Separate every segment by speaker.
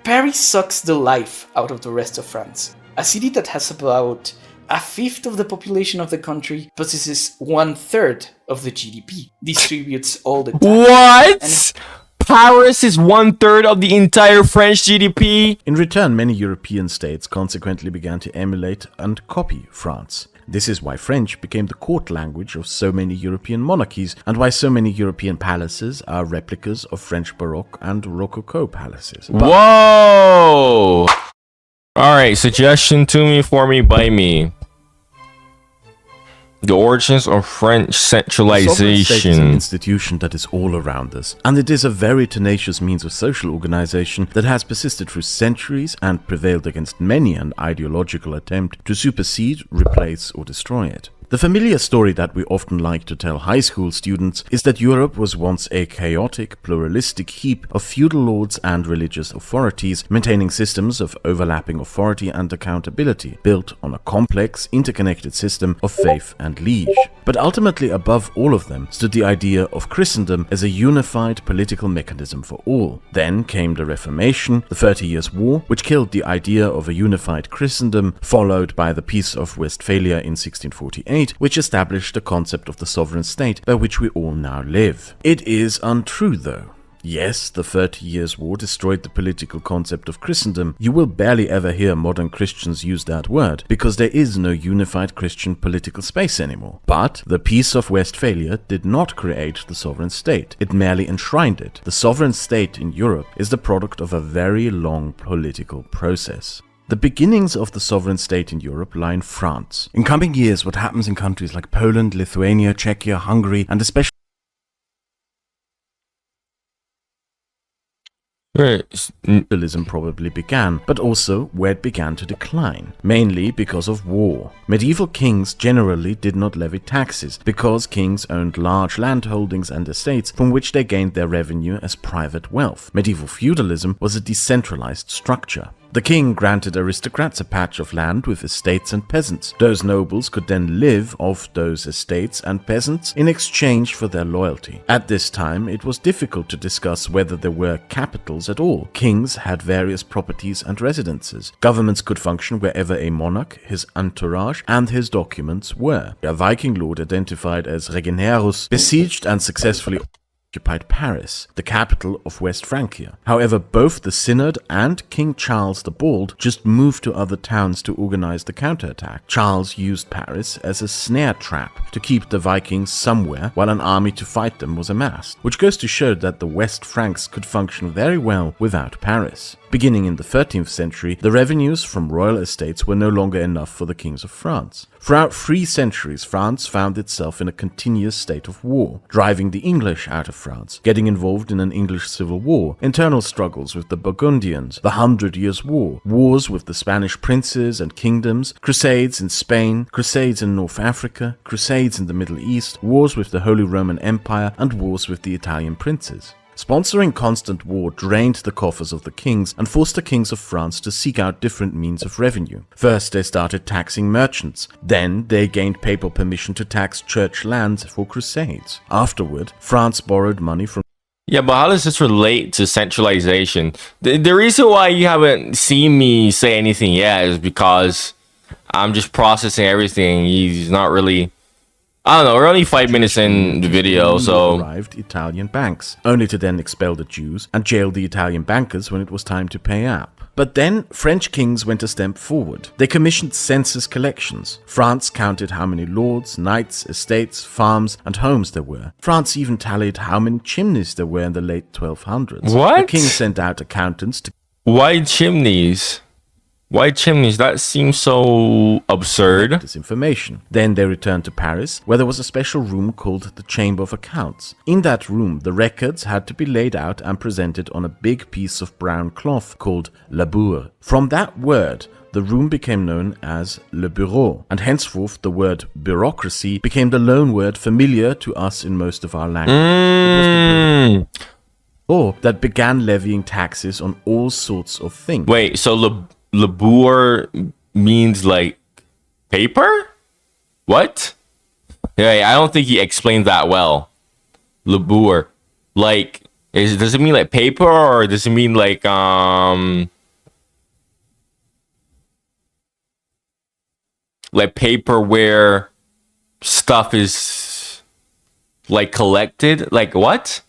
Speaker 1: Paris sucks the life out of the rest of France. A city that has about a fifth of the population of the country possesses 1/3 of the GDP, distributes all the taxes.
Speaker 2: What? Paris is 1/3 of the entire French GDP?
Speaker 3: In return, many European states consequently began to emulate and copy France. This is why French became the court language of so many European monarchies, and why so many European palaces are replicas of French Baroque and Rococo palaces.
Speaker 2: Whoa! Alright, suggestion to me, for me, by me. The origins of French centralization.
Speaker 3: Sovereign state is an institution that is all around us, and it is a very tenacious means of social organization that has persisted through centuries and prevailed against many an ideological attempt to supersede, replace, or destroy it. The familiar story that we often like to tell high school students is that Europe was once a chaotic, pluralistic heap of feudal lords and religious authorities, maintaining systems of overlapping authority and accountability, built on a complex, interconnected system of faith and liege. But ultimately, above all of them, stood the idea of Christendom as a unified political mechanism for all. Then came the Reformation, the 30 Years' War, which killed the idea of a unified Christendom, followed by the Peace of Westphalia in 1648, which established the concept of the sovereign state by which we all now live. It is untrue, though. Yes, the 30 Years' War destroyed the political concept of Christendom. You will barely ever hear modern Christians use that word, because there is no unified Christian political space anymore. But the Peace of Westphalia did not create the sovereign state. It merely enshrined it. The sovereign state in Europe is the product of a very long political process. The beginnings of the sovereign state in Europe lie in France. In coming years, what happens in countries like Poland, Lithuania, Czechia, Hungary, and especially feudalism probably began, but also where it began to decline, mainly because of war. Medieval kings generally did not levy taxes, because kings owned large landholdings and estates from which they gained their revenue as private wealth. Medieval feudalism was a decentralized structure. The king granted aristocrats a patch of land with estates and peasants. Those nobles could then live off those estates and peasants in exchange for their loyalty. At this time, it was difficult to discuss whether there were capitals at all. Kings had various properties and residences. Governments could function wherever a monarch, his entourage, and his documents were. A Viking lord identified as Regenerus besieged and successfully occupied Paris, the capital of West Francia. However, both the Synod and King Charles the Bald just moved to other towns to organize the counterattack. Charles used Paris as a snare trap to keep the Vikings somewhere while an army to fight them was amassed, which goes to show that the West Franks could function very well without Paris. Beginning in the 13th century, the revenues from royal estates were no longer enough for the kings of France. Throughout 3 centuries, France found itself in a continuous state of war, driving the English out of France, getting involved in an English civil war, internal struggles with the Burgundians, the 100 Years' War, wars with the Spanish princes and kingdoms, crusades in Spain, crusades in North Africa, crusades in the Middle East, wars with the Holy Roman Empire, and wars with the Italian princes. Sponsoring constant war drained the coffers of the kings and forced the kings of France to seek out different means of revenue. First, they started taxing merchants. Then, they gained papal permission to tax church lands for crusades. Afterward, France borrowed money from
Speaker 2: Yeah, but how does this relate to centralization? The reason why you haven't seen me say anything yet is because I'm just processing everything. He's not really... I don't know, we're only 5 minutes in the video, so...
Speaker 3: arrived Italian banks, only to then expel the Jews and jail the Italian bankers when it was time to pay up. But then, French kings went a step forward. They commissioned census collections. France counted how many lords, knights, estates, farms, and homes there were. France even tallied how many chimneys there were in the late 1200s.
Speaker 2: What?
Speaker 3: The king sent out accountants to...
Speaker 2: Why chimneys? Why chimneys? That seems so absurd.
Speaker 3: This information. Then they returned to Paris, where there was a special room called the Chamber of Accounts. In that room, the records had to be laid out and presented on a big piece of brown cloth called labour. From that word, the room became known as le bureau, and henceforth the word bureaucracy became the loan word familiar to us in most of our language. Or that began levying taxes on all sorts of things.
Speaker 2: Wait, so labour means like paper? What? Yeah, I don't think he explained that well. Labour. Like Does it mean like paper, or does it mean like paper where stuff is like collected? Like what?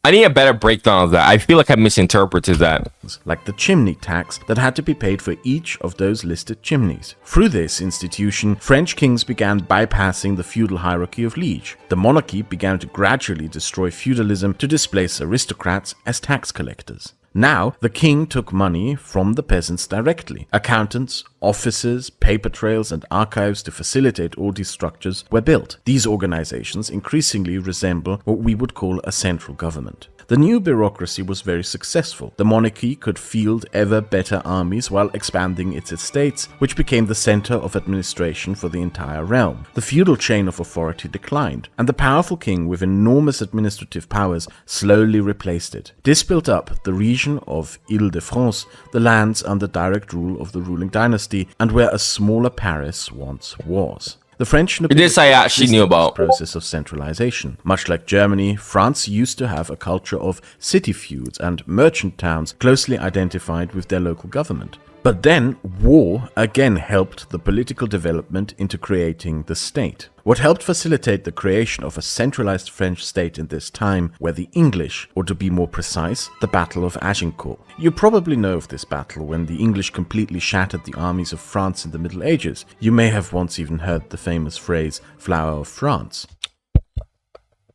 Speaker 2: I need a better breakdown of that. I feel like I misinterpreted that.
Speaker 3: Like the chimney tax that had to be paid for each of those listed chimneys. Through this institution, French kings began bypassing the feudal hierarchy of liege. The monarchy began to gradually destroy feudalism to displace aristocrats as tax collectors. Now, the king took money from the peasants directly. Accountants, offices, paper trails, and archives to facilitate all these structures were built. These organizations increasingly resemble what we would call a central government. The new bureaucracy was very successful. The monarchy could field ever better armies while expanding its estates, which became the center of administration for the entire realm. The feudal chain of authority declined, and the powerful king with enormous administrative powers slowly replaced it. This built up the region of Île-de-France, the lands under direct rule of the ruling dynasty, and where a smaller Paris once was. The French
Speaker 2: This I actually knew about.
Speaker 3: Process of centralization. Much like Germany, France used to have a culture of city feuds and merchant towns closely identified with their local government. But then, war again helped the political development into creating the state. What helped facilitate the creation of a centralized French state in this time were the English, or to be more precise, the Battle of Agincourt. You probably know of this battle when the English completely shattered the armies of France in the Middle Ages. You may have once even heard the famous phrase, Flower of France.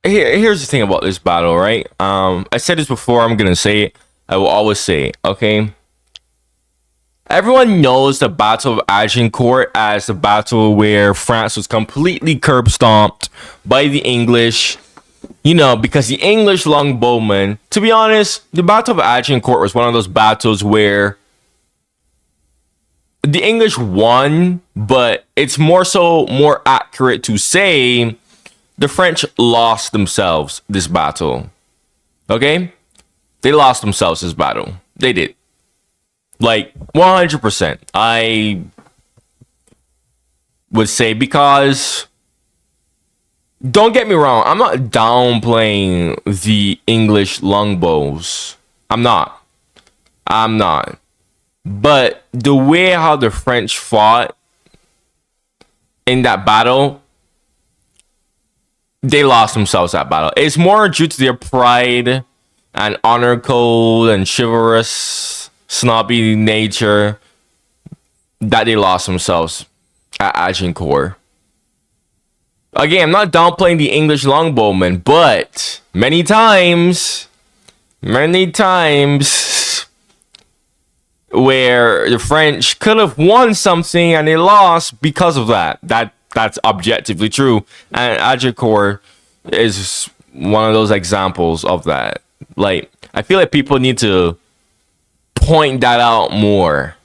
Speaker 2: Here's the thing about this battle, right? I said this before, I'm gonna say it. I will always say it, okay? Everyone knows the Battle of Agincourt as the battle where France was completely curb stomped by the English, because the English longbowmen, to be honest, the Battle of Agincourt was one of those battles where the English won, but it's more accurate to say the French lost themselves this battle. Okay? They lost themselves this battle. They did. Like 100%. I would say, because don't get me wrong, I'm not downplaying the English longbows. I'm not. But the way how the French fought in that battle, they lost themselves that battle. It's more due to their pride and honor code and chivalrous snobby nature that they lost themselves at Agincourt. Again, I'm not downplaying the English longbowmen, but many times where the French could have won something and they lost because of that. That's objectively true. And Agincourt is one of those examples of that. Like, I feel like people need to point that out more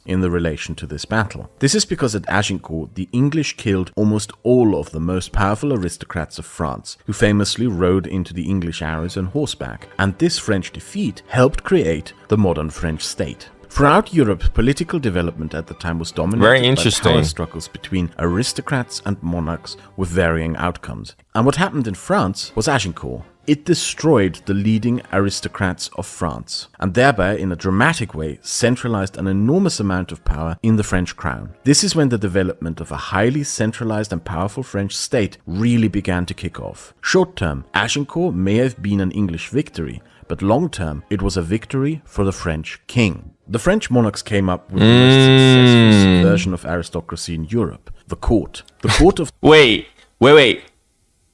Speaker 3: in the relation to this battle. This is because at Agincourt, the English killed almost all of the most powerful aristocrats of France, who famously rode into the English arrows on horseback, and this French defeat helped create the modern French state. Throughout Europe, political development at the time was dominated by power struggles between aristocrats and monarchs with varying outcomes. And what happened in France was Agincourt. It destroyed the leading aristocrats of France, and thereby, in a dramatic way, centralized an enormous amount of power in the French crown. This is when the development of a highly centralized and powerful French state really began to kick off. Short term, Agincourt may have been an English victory, but long term, it was a victory for the French king. The French monarchs came up with the most successful subversion of aristocracy in Europe, the court. The court of...
Speaker 2: Wait.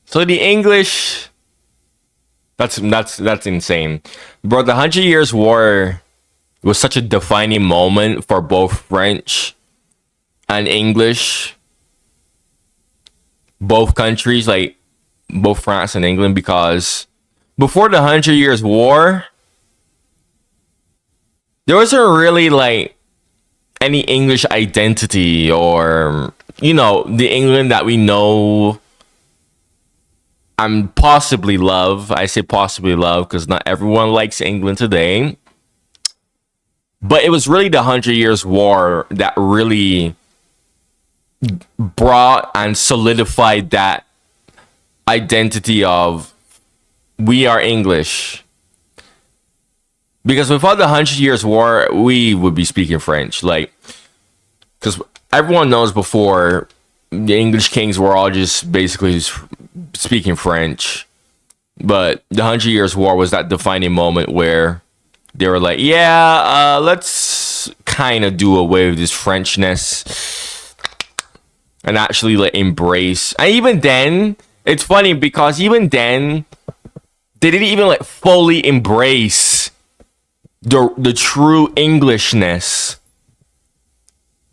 Speaker 2: So the English... That's insane. Bro, the 100 Years' War was such a defining moment for both French and English. Both countries, like both France and England, because before the 100 Years' War, there wasn't really like any English identity or, the England that we know and possibly love. I say possibly love because not everyone likes England today. But it was really the 100 Years' War that really brought and solidified that identity of we are English. Because without the 100 Years' War, we would be speaking French. Like, because everyone knows before, the English kings were all just basically speaking French. But the 100 Years' War was that defining moment where they were like, yeah, let's kind of do away with this Frenchness and actually like embrace. And even then, it's funny because even then, they didn't even like fully embrace the true Englishness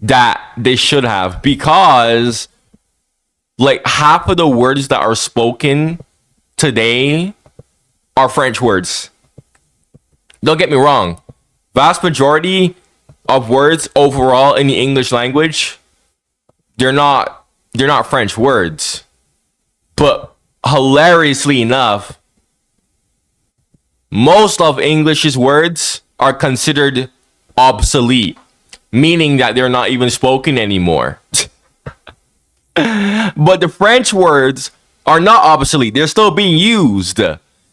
Speaker 2: that they should have, because like half of the words that are spoken today are French words. Don't get me wrong. Vast majority of words overall in the English language, they're not French words. But hilariously enough, most of English's words are considered obsolete, meaning that they're not even spoken anymore. But the French words are not obsolete. They're still being used.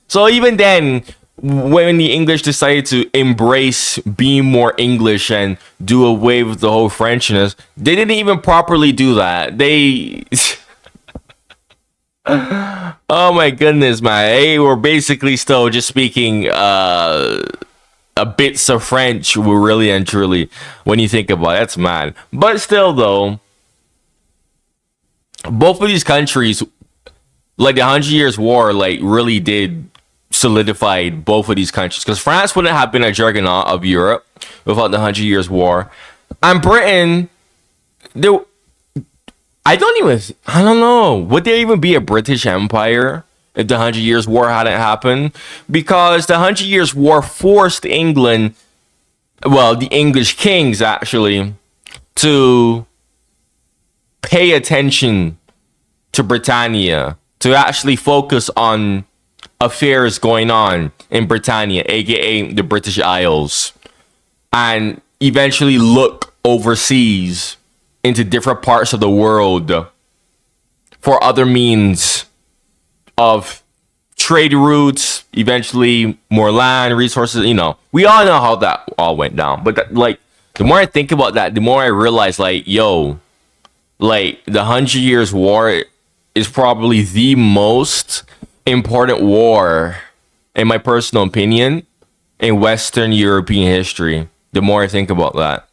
Speaker 2: So even then, when the English decided to embrace being more English and do away with the whole Frenchness, they didn't even properly do that. They... Oh my goodness, man. They were basically still just speaking a bits of French, really and truly, when you think about it. That's mad. But still, though, both of these countries, like the 100 Years' War, like really did solidify both of these countries. Because France wouldn't have been a juggernaut of Europe without the 100 Years' War. And Britain, I don't know. Would there even be a British Empire if the 100 Years' War hadn't happened? Because the 100 Years' War forced England, well, the English kings actually, to pay attention to Britannia, to actually focus on affairs going on in Britannia, aka the British Isles, and eventually look overseas into different parts of the world for other means of trade routes, eventually more land resources. You know, we all know how that all went down. But that, like, the more I think about that, the more I realize, like, yo, like the 100 Years' War is probably the most important war, in my personal opinion, in Western European history. The more I think about that.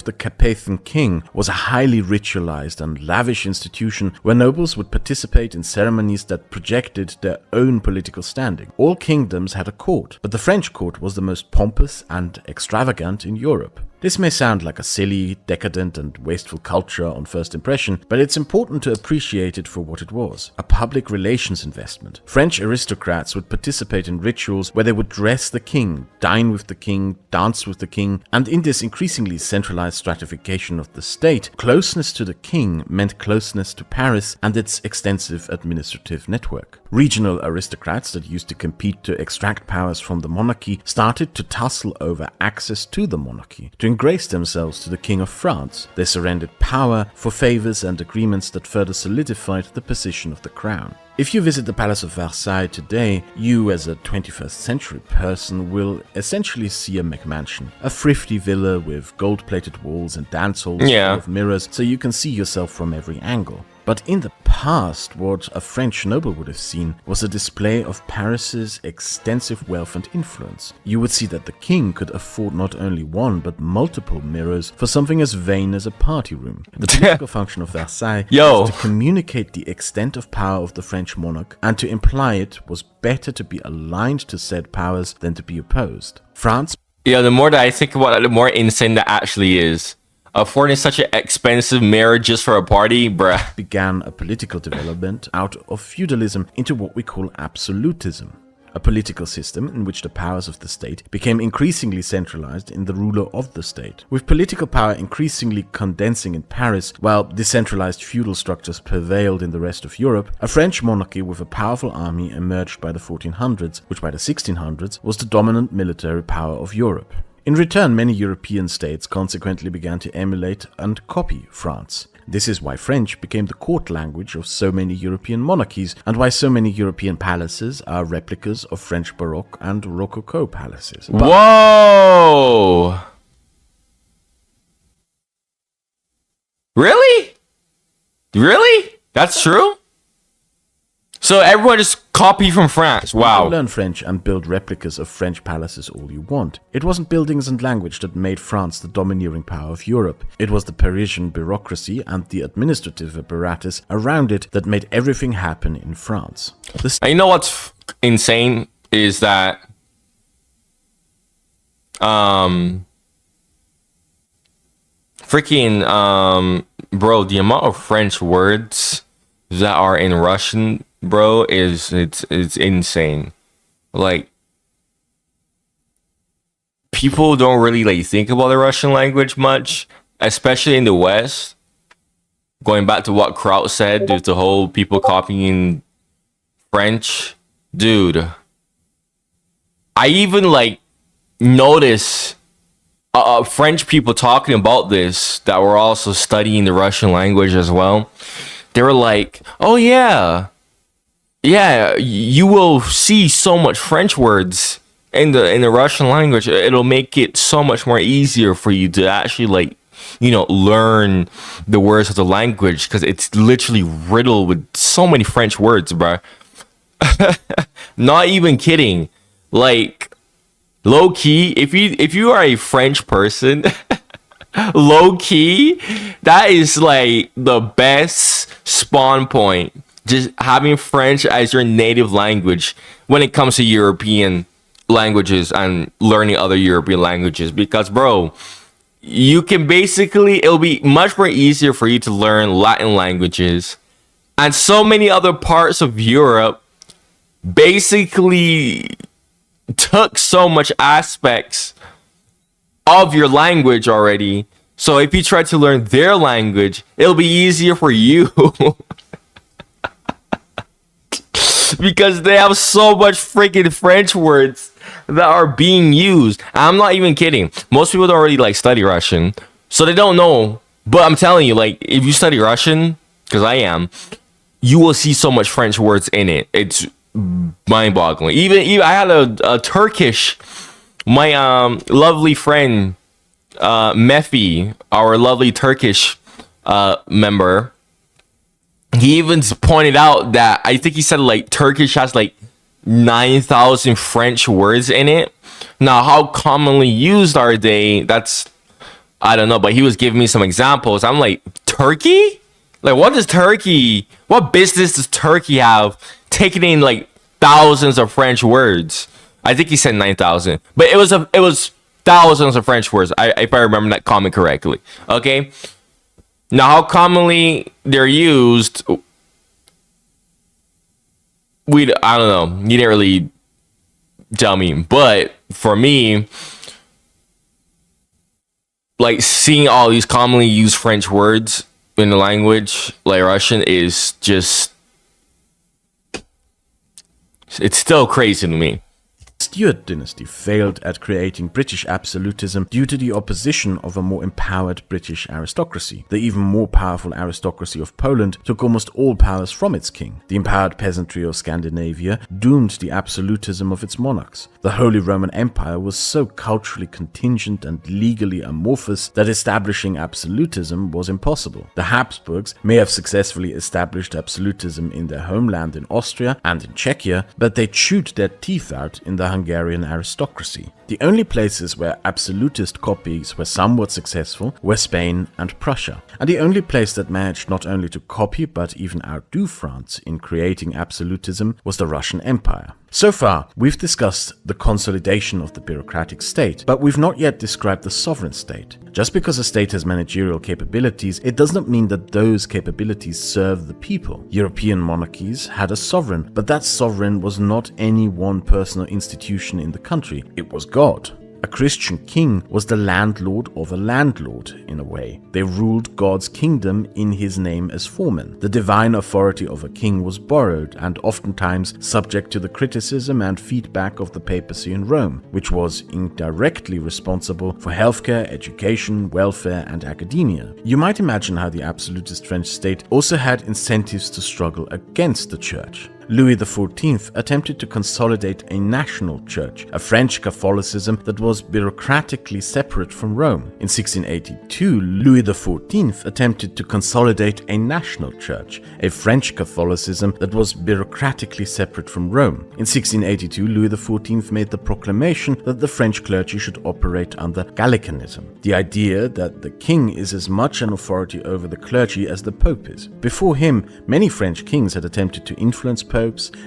Speaker 3: The Carpathian king was a highly ritualized and lavish institution where nobles would participate in ceremonies that projected their own political standing. All kingdoms had a court, but the French court was the most pompous and extravagant in Europe. This may sound like a silly, decadent and wasteful culture on first impression, but it's important to appreciate it for what it was: a public relations investment. French aristocrats would participate in rituals where they would dress the king, dine with the king, dance with the king, and in this increasingly centralized stratification of the state, closeness to the king meant closeness to Paris and its extensive administrative network. Regional aristocrats that used to compete to extract powers from the monarchy started to tussle over access to the monarchy. To ingrace themselves to the King of France, they surrendered power for favors and agreements that further solidified the position of the crown. If you visit the Palace of Versailles today, you as a 21st century person will essentially see a McMansion, a thrifty villa with gold-plated walls and dance halls full of mirrors so you can see yourself from every angle. But in the past, what a French noble would have seen was a display of Paris's extensive wealth and influence. You would see that the king could afford not only one, but multiple mirrors for something as vain as a party room. The political function of Versailles was to communicate the extent of power of the French monarch, and to imply it was better to be aligned to said powers than to be opposed. France...
Speaker 2: Yeah, the more that I think about it, the more insane that actually is. Affording such an expensive mirror just for a party, bruh.
Speaker 3: Began a political development out of feudalism into what we call absolutism, a political system in which the powers of the state became increasingly centralized in the ruler of the state. With political power increasingly condensing in Paris, while decentralized feudal structures prevailed in the rest of Europe, a French monarchy with a powerful army emerged by the 1400s, which by the 1600s was the dominant military power of Europe. In return, many European states consequently began to emulate and copy France. This is why French became the court language of so many European monarchies, and why so many European palaces are replicas of French Baroque and Rococo palaces.
Speaker 2: Whoa! Really? Really? That's true? So everyone just copy from France.
Speaker 3: You
Speaker 2: Wow.
Speaker 3: can learn French and build replicas of French palaces all you want. It wasn't buildings and language that made France the domineering power of Europe. It was the Parisian bureaucracy and the administrative apparatus around it that made everything happen in France.
Speaker 2: And you know what's insane is that bro, the amount of French words that are in Russian, bro, it's insane. Like, people don't really like think about the Russian language much, especially in the West. Going back to what Kraut said, there's the whole people copying French. Dude, I even like notice French people talking about this that were also studying the Russian language as well. They were like, oh yeah, you will see so much French words in the Russian language. It'll make it so much more easier for you to actually like, you know, learn the words of the language, because it's literally riddled with so many French words, bro. Not even kidding. Like, low key, if you are a French person, low key, that is like the best spawn point. Just having French as your native language when it comes to European languages and learning other European languages, because bro, you can basically, it'll be much more easier for you to learn Latin languages and so many other parts of Europe basically took so much aspects of your language already. So if you try to learn their language, it'll be easier for you because they have so much freaking French words that are being used. I'm not even kidding. Most people don't really like study Russian, so they don't know. But I'm telling you, like, if you study Russian, because I am, you will see so much French words in it. It's mind-boggling. Even I had a Turkish, my lovely friend Mefi, our lovely Turkish member, he even pointed out that I think he said like Turkish has like 9,000 French words in it. Now, how commonly used are they? That's, I don't know, but he was giving me some examples. I'm like, Turkey? Like, what business does Turkey have taking in like thousands of French words? I think he said 9,000, but it was thousands of French words. If I remember that comment correctly. Okay. Now, how commonly they're used, I don't know. You didn't really tell me, but for me, like, seeing all these commonly used French words in the language like Russian is just, it's still crazy to me.
Speaker 3: Stuart dynasty failed at creating British absolutism due to the opposition of a more empowered British aristocracy. The even more powerful aristocracy of Poland took almost all powers from its king. The empowered peasantry of Scandinavia doomed the absolutism of its monarchs. The Holy Roman Empire was so culturally contingent and legally amorphous that establishing absolutism was impossible. The Habsburgs may have successfully established absolutism in their homeland in Austria and in Czechia, but they chewed their teeth out in the Hungarian aristocracy. The only places where absolutist copies were somewhat successful were Spain and Prussia, and the only place that managed not only to copy but even outdo France in creating absolutism was the Russian Empire. So far, we've discussed the consolidation of the bureaucratic state, but we've not yet described the sovereign state. Just because a state has managerial capabilities, it does not mean that those capabilities serve the people. European monarchies had a sovereign, but that sovereign was not any one person or institution in the country. It was God. A Christian king was the landlord of a landlord, in a way. They ruled God's kingdom in his name as foreman. The divine authority of a king was borrowed and oftentimes subject to the criticism and feedback of the papacy in Rome, which was indirectly responsible for healthcare, education, welfare, and academia. You might imagine how the absolutist French state also had incentives to struggle against the church. Louis XIV attempted to consolidate a national church, a French Catholicism that was bureaucratically separate from Rome. In 1682, Louis XIV attempted to consolidate a national church, a French Catholicism that was bureaucratically separate from Rome. In 1682, Louis XIV made the proclamation that the French clergy should operate under Gallicanism, the idea that the king is as much an authority over the clergy as the Pope is. Before him, many French kings had attempted to influence popes,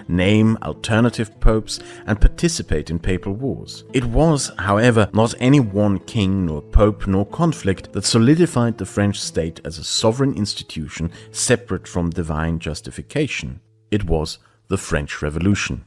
Speaker 3: name alternative popes, and participate in papal wars. It was, however, not any one king, nor pope, nor conflict that solidified the French state as a sovereign institution separate from divine justification. It was the French Revolution.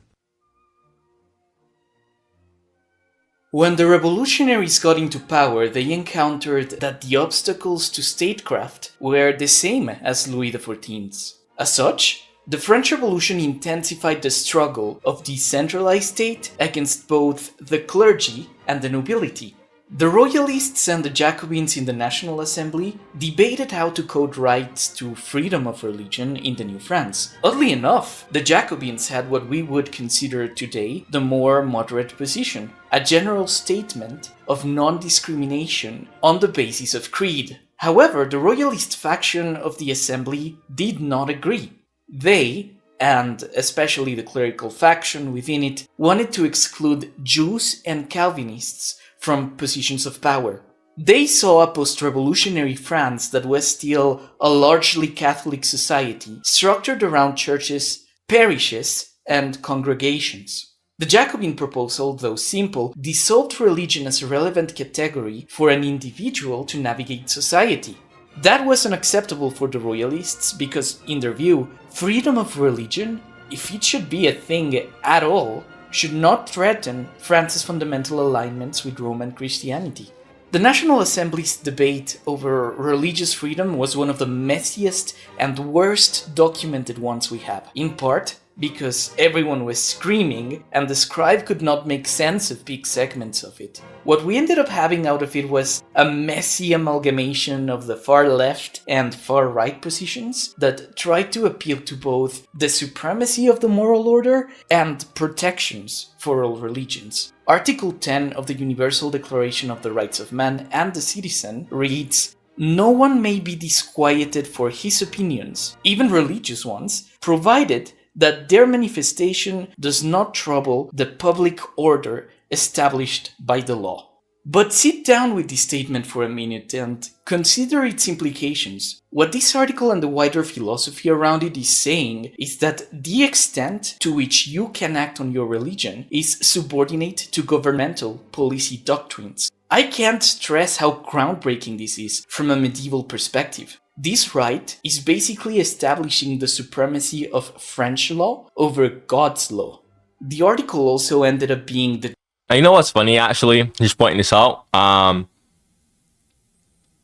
Speaker 1: When the revolutionaries got into power, they encountered that the obstacles to statecraft were the same as Louis XIV's. As such, the French Revolution intensified the struggle of the centralized state against both the clergy and the nobility. The Royalists and the Jacobins in the National Assembly debated how to code rights to freedom of religion in the new France. Oddly enough, the Jacobins had what we would consider today the more moderate position, a general statement of non-discrimination on the basis of creed. However, the Royalist faction of the Assembly did not agree. They, and especially the clerical faction within it, wanted to exclude Jews and Calvinists from positions of power. They saw a post-revolutionary France that was still a largely Catholic society, structured around churches, parishes, and congregations. The Jacobin proposal, though simple, dissolved religion as a relevant category for an individual to navigate society. That was unacceptable for the Royalists because, in their view, freedom of religion, if it should be a thing at all, should not threaten France's fundamental alignments with Roman Christianity. The National Assembly's debate over religious freedom was one of the messiest and worst documented ones we have, in part because everyone was screaming and the scribe could not make sense of big segments of it. What we ended up having out of it was a messy amalgamation of the far left and far right positions that tried to appeal to both the supremacy of the moral order and protections for all religions. Article 10 of the Universal Declaration of the Rights of Man and the Citizen reads, "No one may be disquieted for his opinions, even religious ones, provided that their manifestation does not trouble the public order established by the law." But sit down with this statement for a minute and consider its implications. What this article and the wider philosophy around it is saying is that the extent to which you can act on your religion is subordinate to governmental policy doctrines. I can't stress how groundbreaking this is from a medieval perspective. This right is basically establishing the supremacy of French law over God's law. The article also ended up being the...
Speaker 2: You know what's funny, actually? Just pointing this out.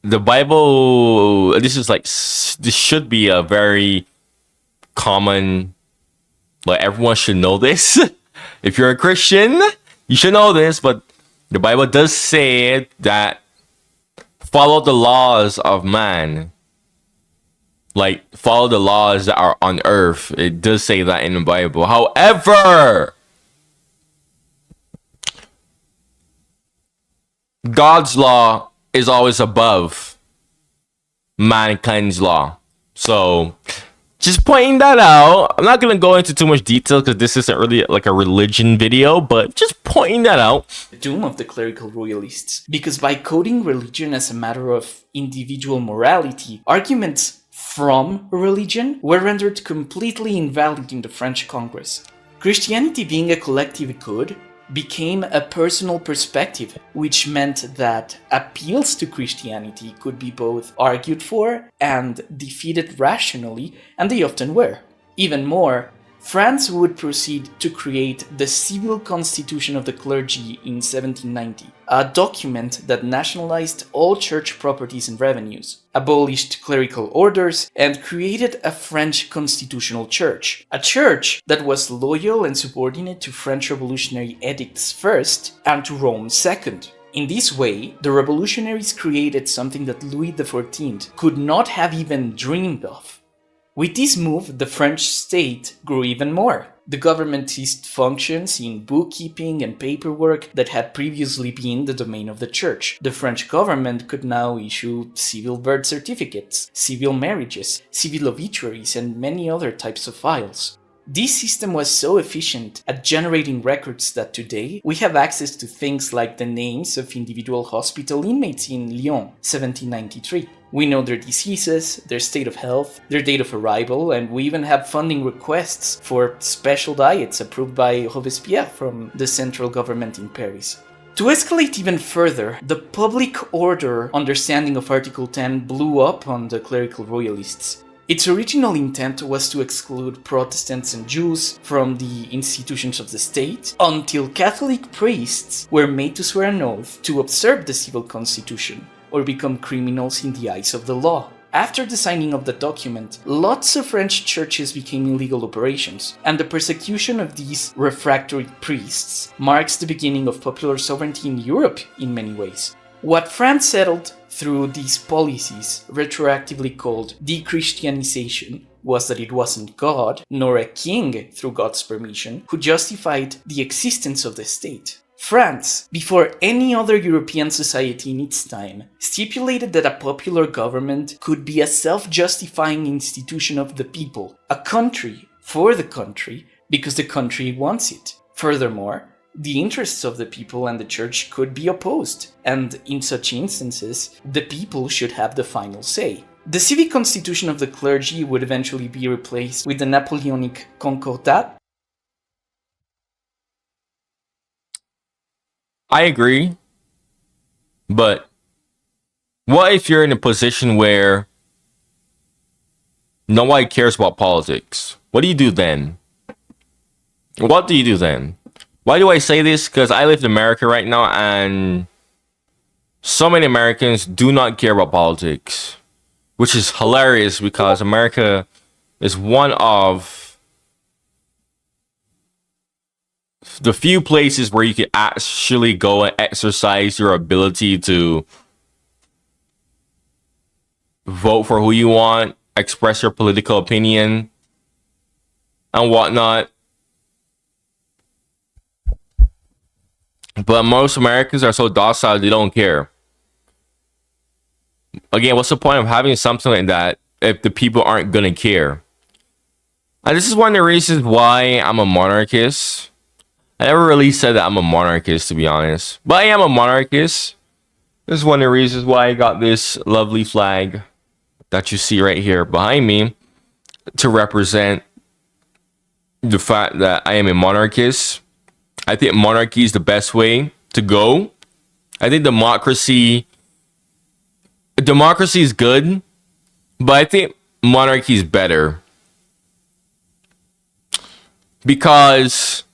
Speaker 2: The Bible, this should be a very common, like, everyone should know this. If you're a Christian, you should know this, but the Bible does say that follow the laws of man. Like, follow the laws that are on earth. It does say that in the Bible. However, God's law is always above mankind's law. So, just pointing that out. I'm not going to go into too much detail because this isn't really like a religion video, but just pointing that out.
Speaker 1: Doom of the clerical royalists. Because by coding religion as a matter of individual morality, arguments from religion were rendered completely invalid in the French Congress. Christianity, being a collective good, became a personal perspective, which meant that appeals to Christianity could be both argued for and defeated rationally, and they often were. Even more, France would proceed to create the Civil Constitution of the Clergy in 1790, a document that nationalized all church properties and revenues, abolished clerical orders, and created a French constitutional church. A church that was loyal and subordinate to French revolutionary edicts first and to Rome second. In this way, the revolutionaries created something that Louis XIV could not have even dreamed of. With this move, the French state grew even more. The government ceased functions in bookkeeping and paperwork that had previously been the domain of the church. The French government could now issue civil birth certificates, civil marriages, civil obituaries, and many other types of files. This system was so efficient at generating records that today we have access to things like the names of individual hospital inmates in Lyon, 1793. We know their diseases, their state of health, their date of arrival, and we even have funding requests for special diets approved by Robespierre from the central government in Paris. To escalate even further, the public order understanding of Article 10 blew up on the clerical royalists. Its original intent was to exclude Protestants and Jews from the institutions of the state until Catholic priests were made to swear an oath to observe the civil constitution or become criminals in the eyes of the law. After the signing of the document, lots of French churches became illegal operations, and the persecution of these refractory priests marks the beginning of popular sovereignty in Europe in many ways. What France settled through these policies, retroactively called de-Christianization, was that it wasn't God, nor a king through God's permission, who justified the existence of the state. France, before any other European society in its time, stipulated that a popular government could be a self-justifying institution of the people, a country for the country, because the country wants it. Furthermore, the interests of the people and the church could be opposed, and in such instances, the people should have the final say. The civic constitution of the clergy would eventually be replaced with the Napoleonic Concordat.
Speaker 2: I agree, but what if you're in a position where nobody cares about politics? What do you do then? What do you do then? Why do I say this? Because I live in America right now, and so many Americans do not care about politics, which is hilarious because America is one of the few places where you can actually go and exercise your ability to vote for who you want, express your political opinion, and whatnot. But most Americans are so docile, they don't care. Again, what's the point of having something like that if the people aren't going to care? And this is one of the reasons why I'm a monarchist. I never really said that I'm a monarchist, to be honest. But I am a monarchist. This is one of the reasons why I got this lovely flag that you see right here behind me to represent the fact that I am a monarchist. I think monarchy is the best way to go. I think democracy is good, but I think monarchy is better. Because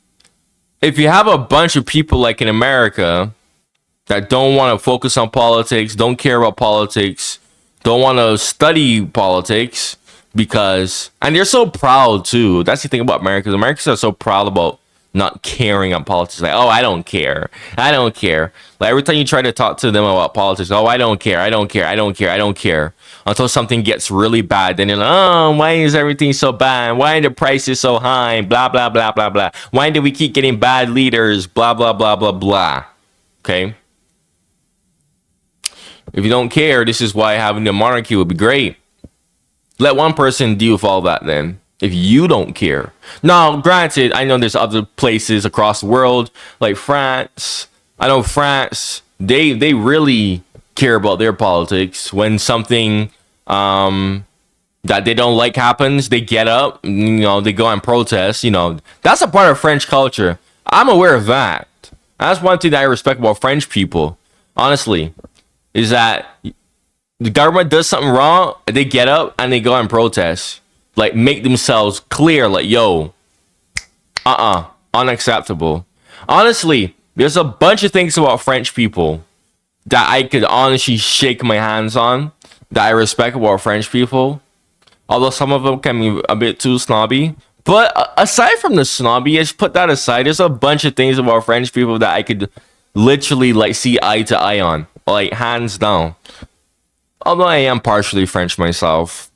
Speaker 2: if you have a bunch of people like in America that don't want to focus on politics, don't care about politics, don't want to study politics, and they're so proud too. That's the thing about Americans. Americans are so proud about not caring on politics. Like, oh, I don't care. Like every time you try to talk to them about politics, oh, I don't care. Until something gets really bad, then you're like, oh, why is everything so bad? Why are the prices so high? Blah, blah, blah, blah, blah. Why do we keep getting bad leaders? Blah, blah, blah, blah, blah. Okay? If you don't care, this is why having a monarchy would be great. Let one person deal with all that then. If you don't care. Now, granted, I know there's other places across the world, like France. I know France, they really care about their politics. When something that they don't like happens, they get up, they go and protest. That's a part of French culture. I'm aware of that. That's one thing that I respect about French people, honestly, is that the government does something wrong, they get up and they go and protest. Like, make themselves clear, like, yo, Unacceptable. Honestly, there's a bunch of things about French people that I could honestly shake my hands on, that I respect about French people. Although some of them can be a bit too snobby. But aside from the snobby, just put that aside, there's a bunch of things about French people that I could literally like see eye to eye on. Like hands down. Although I am partially French myself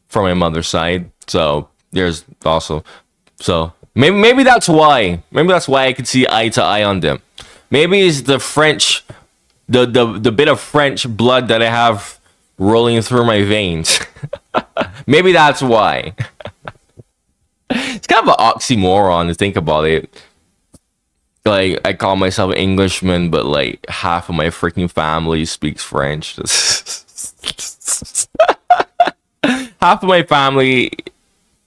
Speaker 2: from my mother's side. So there's also maybe that's why. Maybe that's why I could see eye to eye on them. Maybe it's the French, the bit of French blood that I have rolling through my veins. Maybe that's why. It's kind of an oxymoron to think about it. Like, I call myself an Englishman, but like half of my freaking family speaks French. Half of my family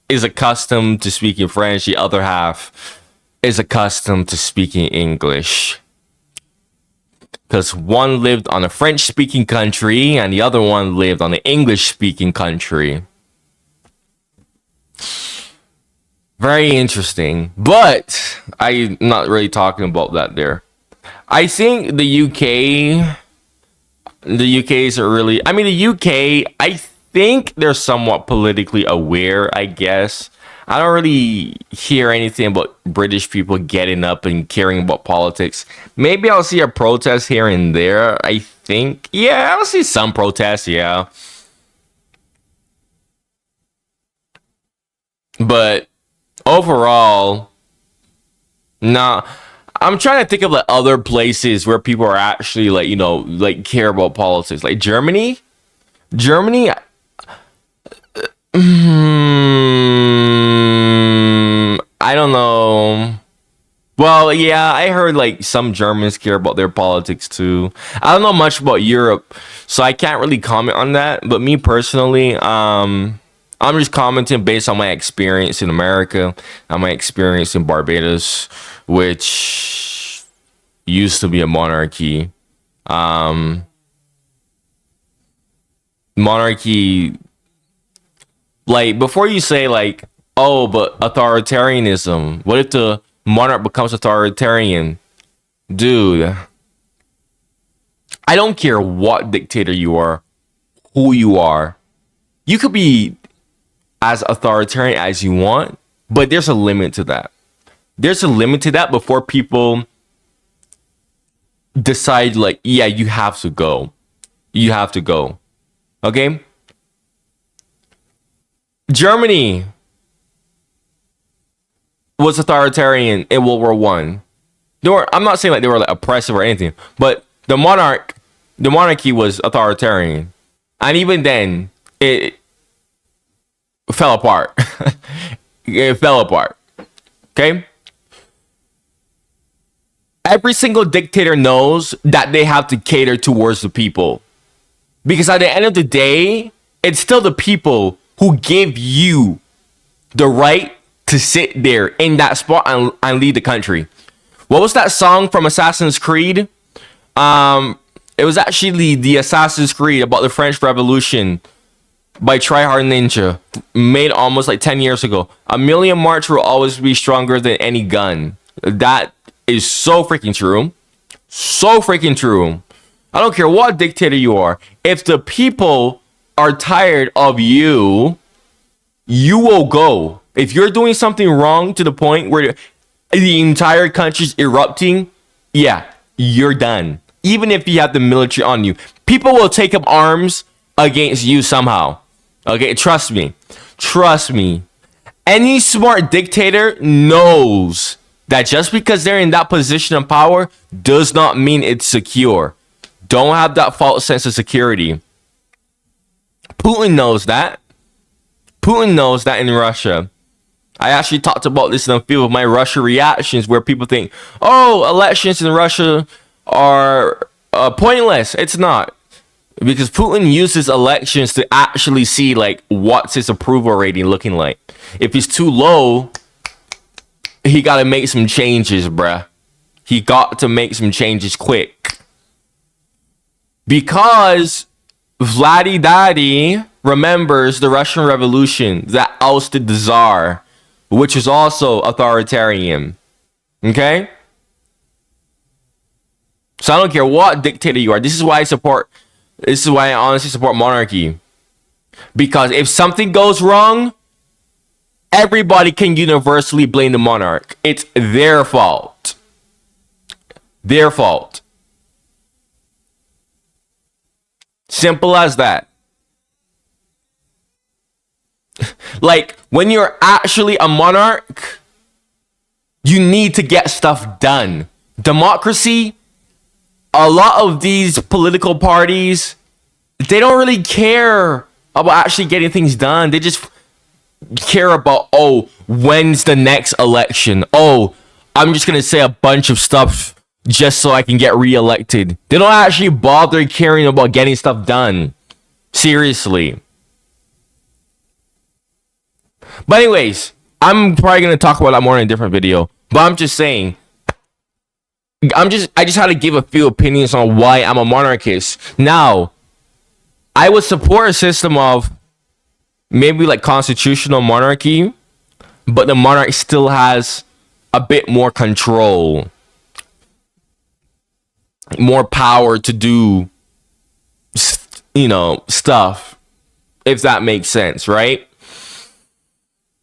Speaker 2: is accustomed to speaking French. The other half is accustomed to speaking English. Because one lived on a French-speaking country and the other one lived on an English-speaking country. Very interesting. But I'm not really talking about that there. I think the UK's are really... I mean, the UK, I think they're somewhat politically aware, I guess. I don't really hear anything about British people getting up and caring about politics. Maybe I'll see a protest here and there, I think. Yeah, I'll see some protests, yeah. But overall, nah. I'm trying to think of like other places where people are actually like, you know, like care about politics. Like Germany? I don't know. Well, yeah, I heard like some Germans care about their politics too. I don't know much about Europe, so I can't really comment on that. But me personally, I'm just commenting based on my experience in America and my experience in Barbados, which used to be a monarchy. Monarchy, like, before you say like, oh, but authoritarianism, what if the monarch becomes authoritarian? Dude, I don't care what dictator you are, who you are. You could be as authoritarian as you want, but there's a limit to that. There's a limit to that before people decide like, yeah, you have to go. You have to go. Okay? Germany was authoritarian in World War One. I'm not saying like they were like oppressive or anything, but the monarchy was authoritarian, and even then, it fell apart. It fell apart. Okay. Every single dictator knows that they have to cater towards the people, because at the end of the day, it's still the people who give you the right to sit there in that spot and lead the country. What was that song from Assassin's Creed? It was actually the Assassin's Creed about the French Revolution by Tryhard Ninja, made almost like 10 years ago. A million march will always be stronger than any gun. That is so freaking true. So freaking true. I don't care what dictator you are. If the people are tired of you, you will go. If you're doing something wrong to the point where the entire country's erupting, yeah, you're done. Even if you have the military on you, people will take up arms against you somehow. Okay, trust me. Trust me. Any smart dictator knows that just because they're in that position of power does not mean it's secure. Don't have that false sense of security. Putin knows that. Putin knows that in Russia. I actually talked about this in a few of my Russia reactions where people think, oh, elections in Russia are pointless. It's not. Because Putin uses elections to actually see like what's his approval rating looking like. If it's too low, he got to make some changes, bruh. He got to make some changes quick. Because Vladdy Daddy remembers the Russian Revolution that ousted the Tsar which was also authoritarian. Okay? So I don't care what dictator you are. This is why I honestly support monarchy. Because if something goes wrong, everybody can universally blame the monarch. It's their fault. Their fault. Simple as that. Like, when you're actually a monarch, you need to get stuff done. Democracy, a lot of these political parties, they don't really care about actually getting things done. They just care about, oh, when's the next election? Oh, I'm just going to say a bunch of stuff just so I can get reelected. They don't actually bother caring about getting stuff done. Seriously. But anyways, I'm probably going to talk about that more in a different video. But I'm just saying, I just had to give a few opinions on why I'm a monarchist. Now, I would support a system of maybe like constitutional monarchy, but the monarch still has a bit more control, more power to do, stuff, if that makes sense, right?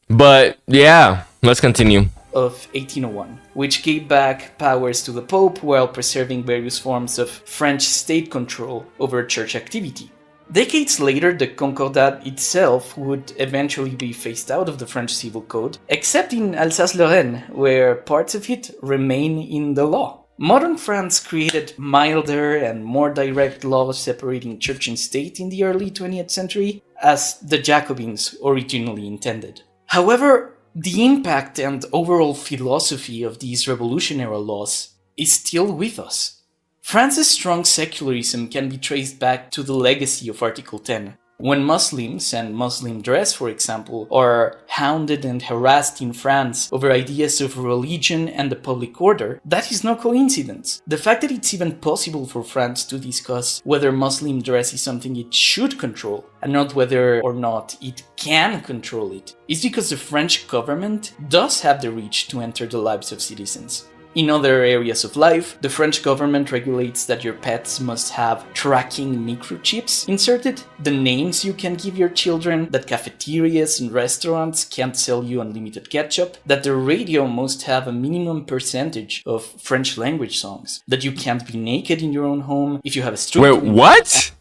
Speaker 2: But yeah, let's continue.
Speaker 1: Of 1801, which gave back powers to the Pope while preserving various forms of French state control over church activity. Decades later, the Concordat itself would eventually be phased out of the French civil code, except in Alsace-Lorraine, where parts of it remain in the law. Modern France created milder and more direct laws separating church and state in the early 20th century, as the Jacobins originally intended. However, the impact and overall philosophy of these revolutionary laws is still with us. France's strong secularism can be traced back to the legacy of Article 10. When Muslims, and Muslim dress for example, are hounded and harassed in France over ideas of religion and the public order, that is no coincidence. The fact that it's even possible for France to discuss whether Muslim dress is something it should control, and not whether or not it can control it, is because the French government does have the reach to enter the lives of citizens. In other areas of life, the French government regulates that your pets must have tracking microchips inserted, the names you can give your children, that cafeterias and restaurants can't sell you unlimited ketchup, that the radio must have a minimum percentage of French language songs, that you can't be naked in your own home if you have a street.
Speaker 2: Wait, what?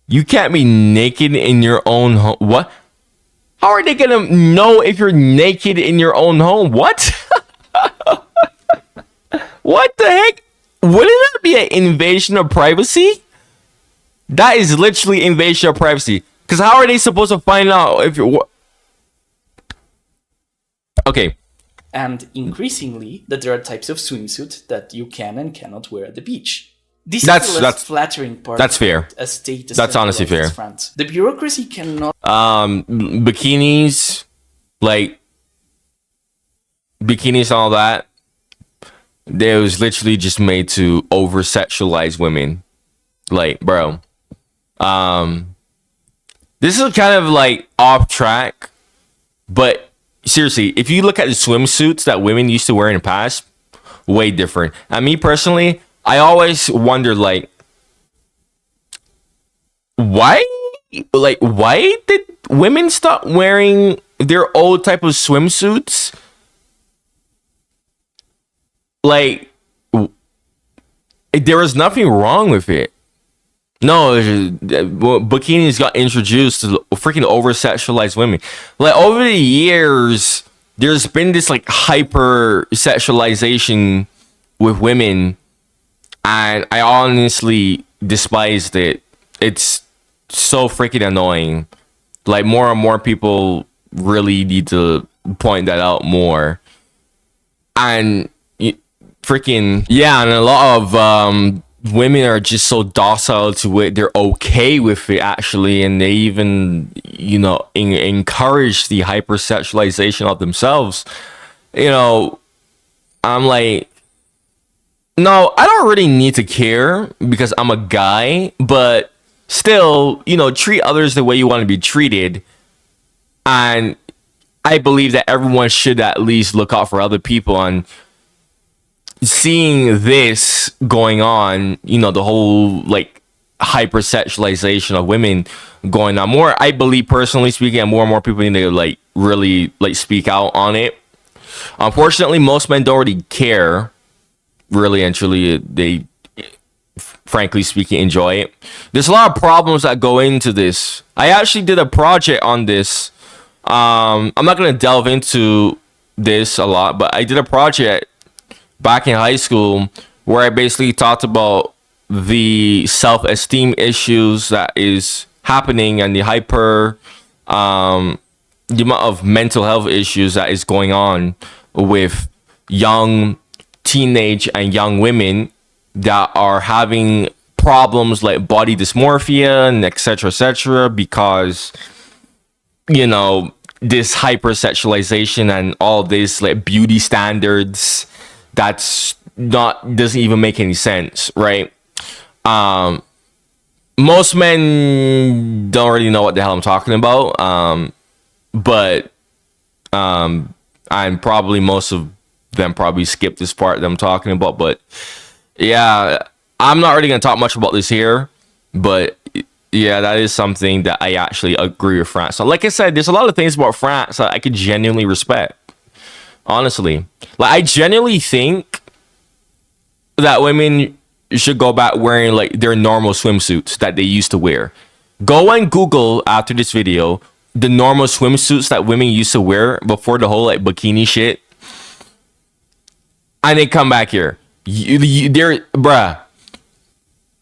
Speaker 2: You can't be naked in your own home? What? How are they gonna know if you're naked in your own home? What? What the heck? Wouldn't that be an invasion of privacy? That is literally invasion of privacy. Because how are they supposed to find out if you're... Okay.
Speaker 1: And increasingly, that there are types of swimsuit that you can and cannot wear at the beach. This
Speaker 2: That's
Speaker 1: is the less flattering part.
Speaker 2: That's fair.
Speaker 1: A state
Speaker 2: that's honestly fair.
Speaker 1: France. The bureaucracy cannot...
Speaker 2: Bikinis, like... Bikinis and all that. They was literally just made to over-sexualize women. Like, bro. This is kind of like off track. But seriously, if you look at the swimsuits that women used to wear in the past, way different. And me personally, I always wondered, like, why did women stop wearing their old type of swimsuits? Like, there was nothing wrong with it. No, bikinis got introduced to freaking over-sexualized women. Like, over the years, there's been this, like, hyper-sexualization with women. And I honestly despised it. It's so freaking annoying. Like, more and more people really need to point that out more. And... freaking yeah, and a lot of women are just so docile to it. They're okay with it actually, and they even encourage the hypersexualization of themselves. I'm like, no, I don't really need to care because I'm a guy, but still, treat others the way you want to be treated. And I believe that everyone should at least look out for other people. And seeing this going on, you know, the whole like hypersexualization of women going on more, I believe personally speaking, and more people need to like really like speak out on it. Unfortunately, most men don't really care, really and truly. They, frankly speaking, enjoy it. There's a lot of problems that go into this. I actually did a project on this. I'm not gonna delve into this a lot, but I did a project back in high school where I basically talked about the self-esteem issues that is happening and the amount of mental health issues that is going on with young teenage and young women that are having problems like body dysmorphia and etc because, you know, this hypersexualization and all this like beauty standards that's not doesn't even make any sense, right? Most men don't really know what the hell I'm talking about, but and probably most of them probably skip this part that I'm talking about. But yeah, I'm not really gonna talk much about this here, but yeah, that is something that I actually agree with France. So like I said, there's a lot of things about France that I could genuinely respect. Honestly, like I genuinely think that women should go back wearing like their normal swimsuits that they used to wear. Go and Google after this video the normal swimsuits that women used to wear before the whole like bikini shit, and they come back here. They're bruh.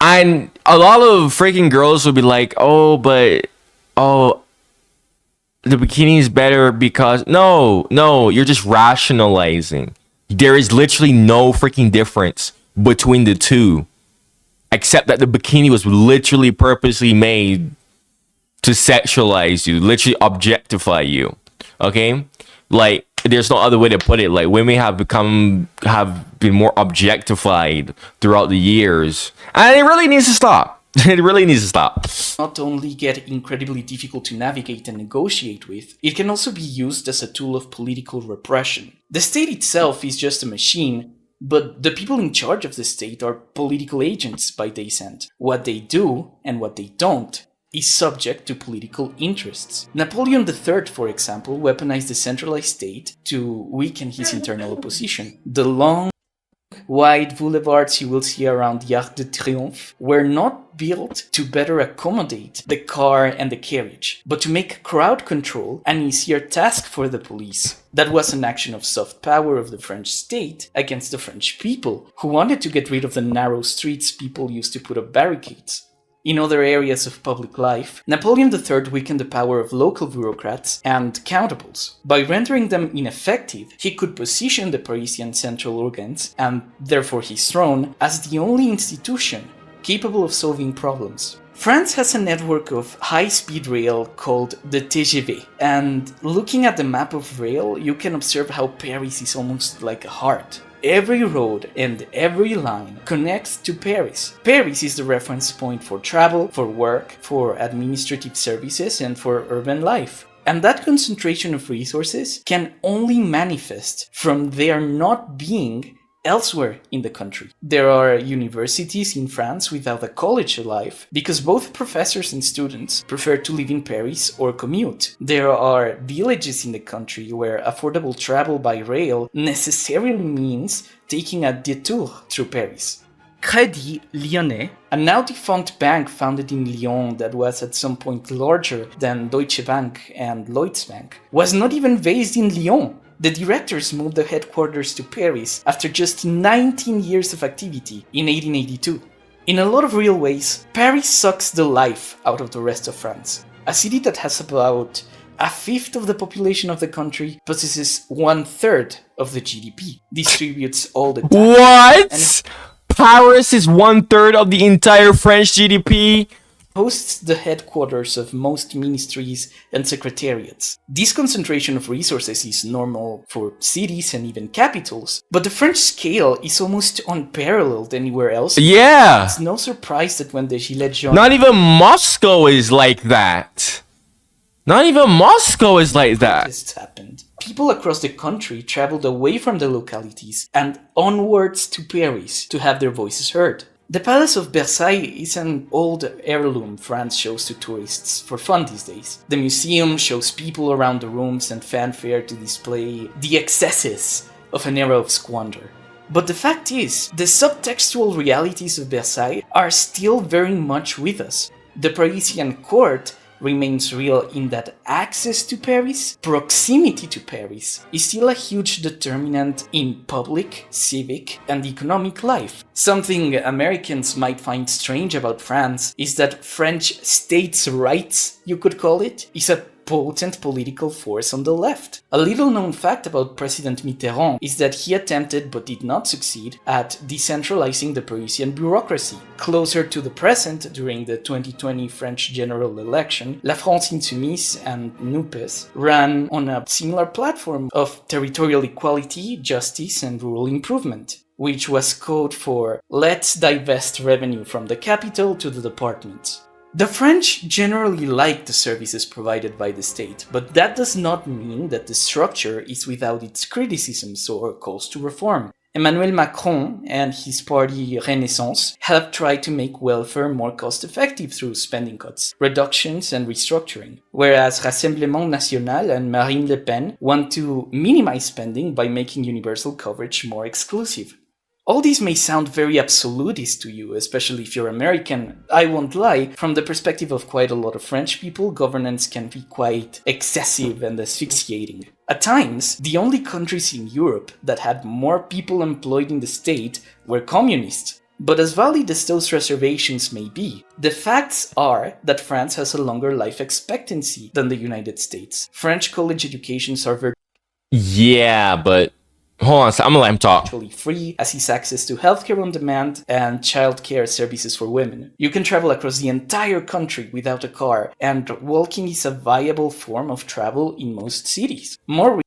Speaker 2: And a lot of freaking girls would be like, oh, but the bikini is better because no, you're just rationalizing. There is literally no freaking difference between the two, except that the bikini was literally purposely made to sexualize you, literally objectify you. Okay, like there's no other way to put it. Like women have been more objectified throughout the years, and it really needs to stop. It really needs to stop.
Speaker 1: Not only get incredibly difficult to navigate and negotiate with, it can also be used as a tool of political repression. The state itself is just a machine, but the people in charge of the state are political agents by descent. What they do and what they don't is subject to political interests. Napoleon III, for example, weaponized the centralized state to weaken his internal opposition. The long, wide boulevards you will see around the Arc de Triomphe were not built to better accommodate the car and the carriage, but to make crowd control an easier task for the police. That was an action of soft power of the French state against the French people, who wanted to get rid of the narrow streets people used to put up barricades. In other areas of public life, Napoleon III weakened the power of local bureaucrats and countables. By rendering them ineffective, he could position the Parisian central organs, and therefore his throne, as the only institution capable of solving problems. France has a network of high-speed rail called the TGV, and looking at the map of rail, you can observe how Paris is almost like a heart. Every road and every line connects to Paris. Paris is the reference point for travel, for work, for administrative services, and for urban life. And that concentration of resources can only manifest from their not being elsewhere in the country. There are universities in France without a college life because both professors and students prefer to live in Paris or commute. There are villages in the country where affordable travel by rail necessarily means taking a detour through Paris. Crédit Lyonnais, a now defunct bank founded in Lyon that was at some point larger than Deutsche Bank and Lloyds Bank, was not even based in Lyon. The directors moved the headquarters to Paris after just 19 years of activity in 1882. In a lot of real ways, Paris sucks the life out of the rest of France. A city that has about a fifth of the population of the country, possesses 1/3 of the GDP, distributes all the tax.
Speaker 2: What? Paris is 1/3 of the entire French GDP?
Speaker 1: Hosts the headquarters of most ministries and secretariats. This concentration of resources is normal for cities and even capitals, but the French scale is almost unparalleled anywhere else.
Speaker 2: Yeah.
Speaker 1: It's no surprise that when the Gilets jaunes...
Speaker 2: Not even Moscow is like that. Not even Moscow is like that.
Speaker 1: Protests happened. People across the country traveled away from the localities and onwards to Paris to have their voices heard. The Palace of Versailles is an old heirloom France shows to tourists for fun these days. The museum shows people around the rooms and fanfare to display the excesses of an era of squander. But the fact is, the subtextual realities of Versailles are still very much with us. The Parisian court remains real in that access to Paris, proximity to Paris, is still a huge determinant in public, civic, and economic life. Something Americans might find strange about France is that French states' rights, you could call it, is a potent political force on the left. A little known fact about President Mitterrand is that he attempted but did not succeed at decentralizing the Parisian bureaucracy. Closer to the present, during the 2020 French general election, La France Insoumise and NUPES ran on a similar platform of territorial equality, justice, and rural improvement, which was code for "let's divest revenue from the capital to the departments." The French generally like the services provided by the state, but that does not mean that the structure is without its criticisms or calls to reform. Emmanuel Macron and his party Renaissance have tried to make welfare more cost-effective through spending cuts, reductions, and restructuring, whereas Rassemblement National and Marine Le Pen want to minimize spending by making universal coverage more exclusive. All these may sound very absolutist to you, especially if you're American. I won't lie, from the perspective of quite a lot of French people, governance can be quite excessive and asphyxiating. At times, the only countries in Europe that had more people employed in the state were communist. But as valid as those reservations may be, the facts are that France has a longer life expectancy than the United States. French college educations are
Speaker 2: Yeah, but hold on, so I'm gonna let him talk.
Speaker 1: virtually free, as is access to healthcare on demand and childcare services for women. You can travel across the entire country without a car, and walking is a viable form of travel in most cities. More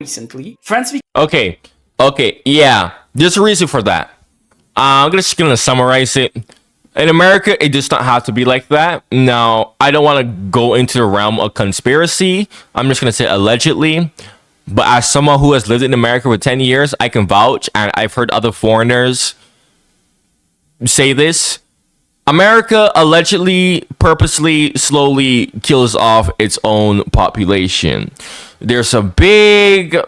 Speaker 1: recently, France
Speaker 2: Okay, yeah, there's a reason for that. I'm just gonna summarize it. In America, it does not have to be like that. Now, I don't want to go into the realm of conspiracy. I'm just gonna say allegedly. But as someone who has lived in America for 10 years, I can vouch, and I've heard other foreigners say this. America allegedly, purposely, slowly kills off its own population. There's a big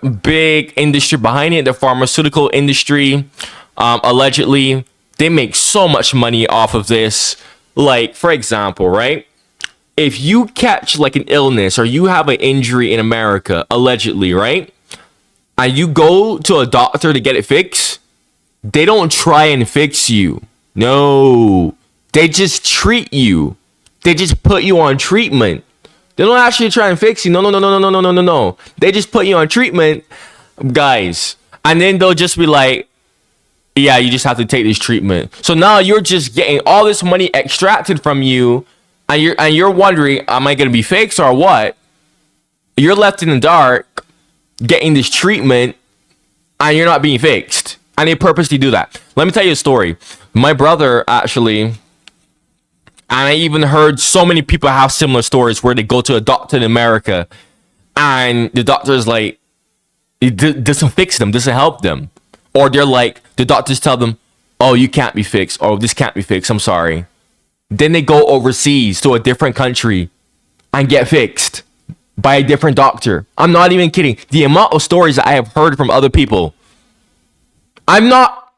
Speaker 2: industry behind it, the pharmaceutical industry. Allegedly, they make so much money off of this. Like, for example, right? If you catch like an illness or you have an injury in America, allegedly, right? And you go to a doctor to get it fixed, they don't try and fix you. No, they just treat you. They just put you on treatment. They don't actually try and fix you. No. They just put you on treatment, guys. And then they'll just be like, yeah, you just have to take this treatment. So now you're just getting all this money extracted from you, and you're wondering, am I gonna be fixed or what? You're left in the dark, getting this treatment, and you're not being fixed. And they purposely do that. Let me tell you a story. My brother actually, and I even heard so many people have similar stories where they go to a doctor in America, and the doctor is like, it doesn't fix them, doesn't help them. Or they're like, the doctors tell them, oh, you can't be fixed. Oh, this can't be fixed. I'm sorry. Then they go overseas to a different country and get fixed by a different doctor. I'm not even kidding. The amount of stories that I have heard from other people. I'm not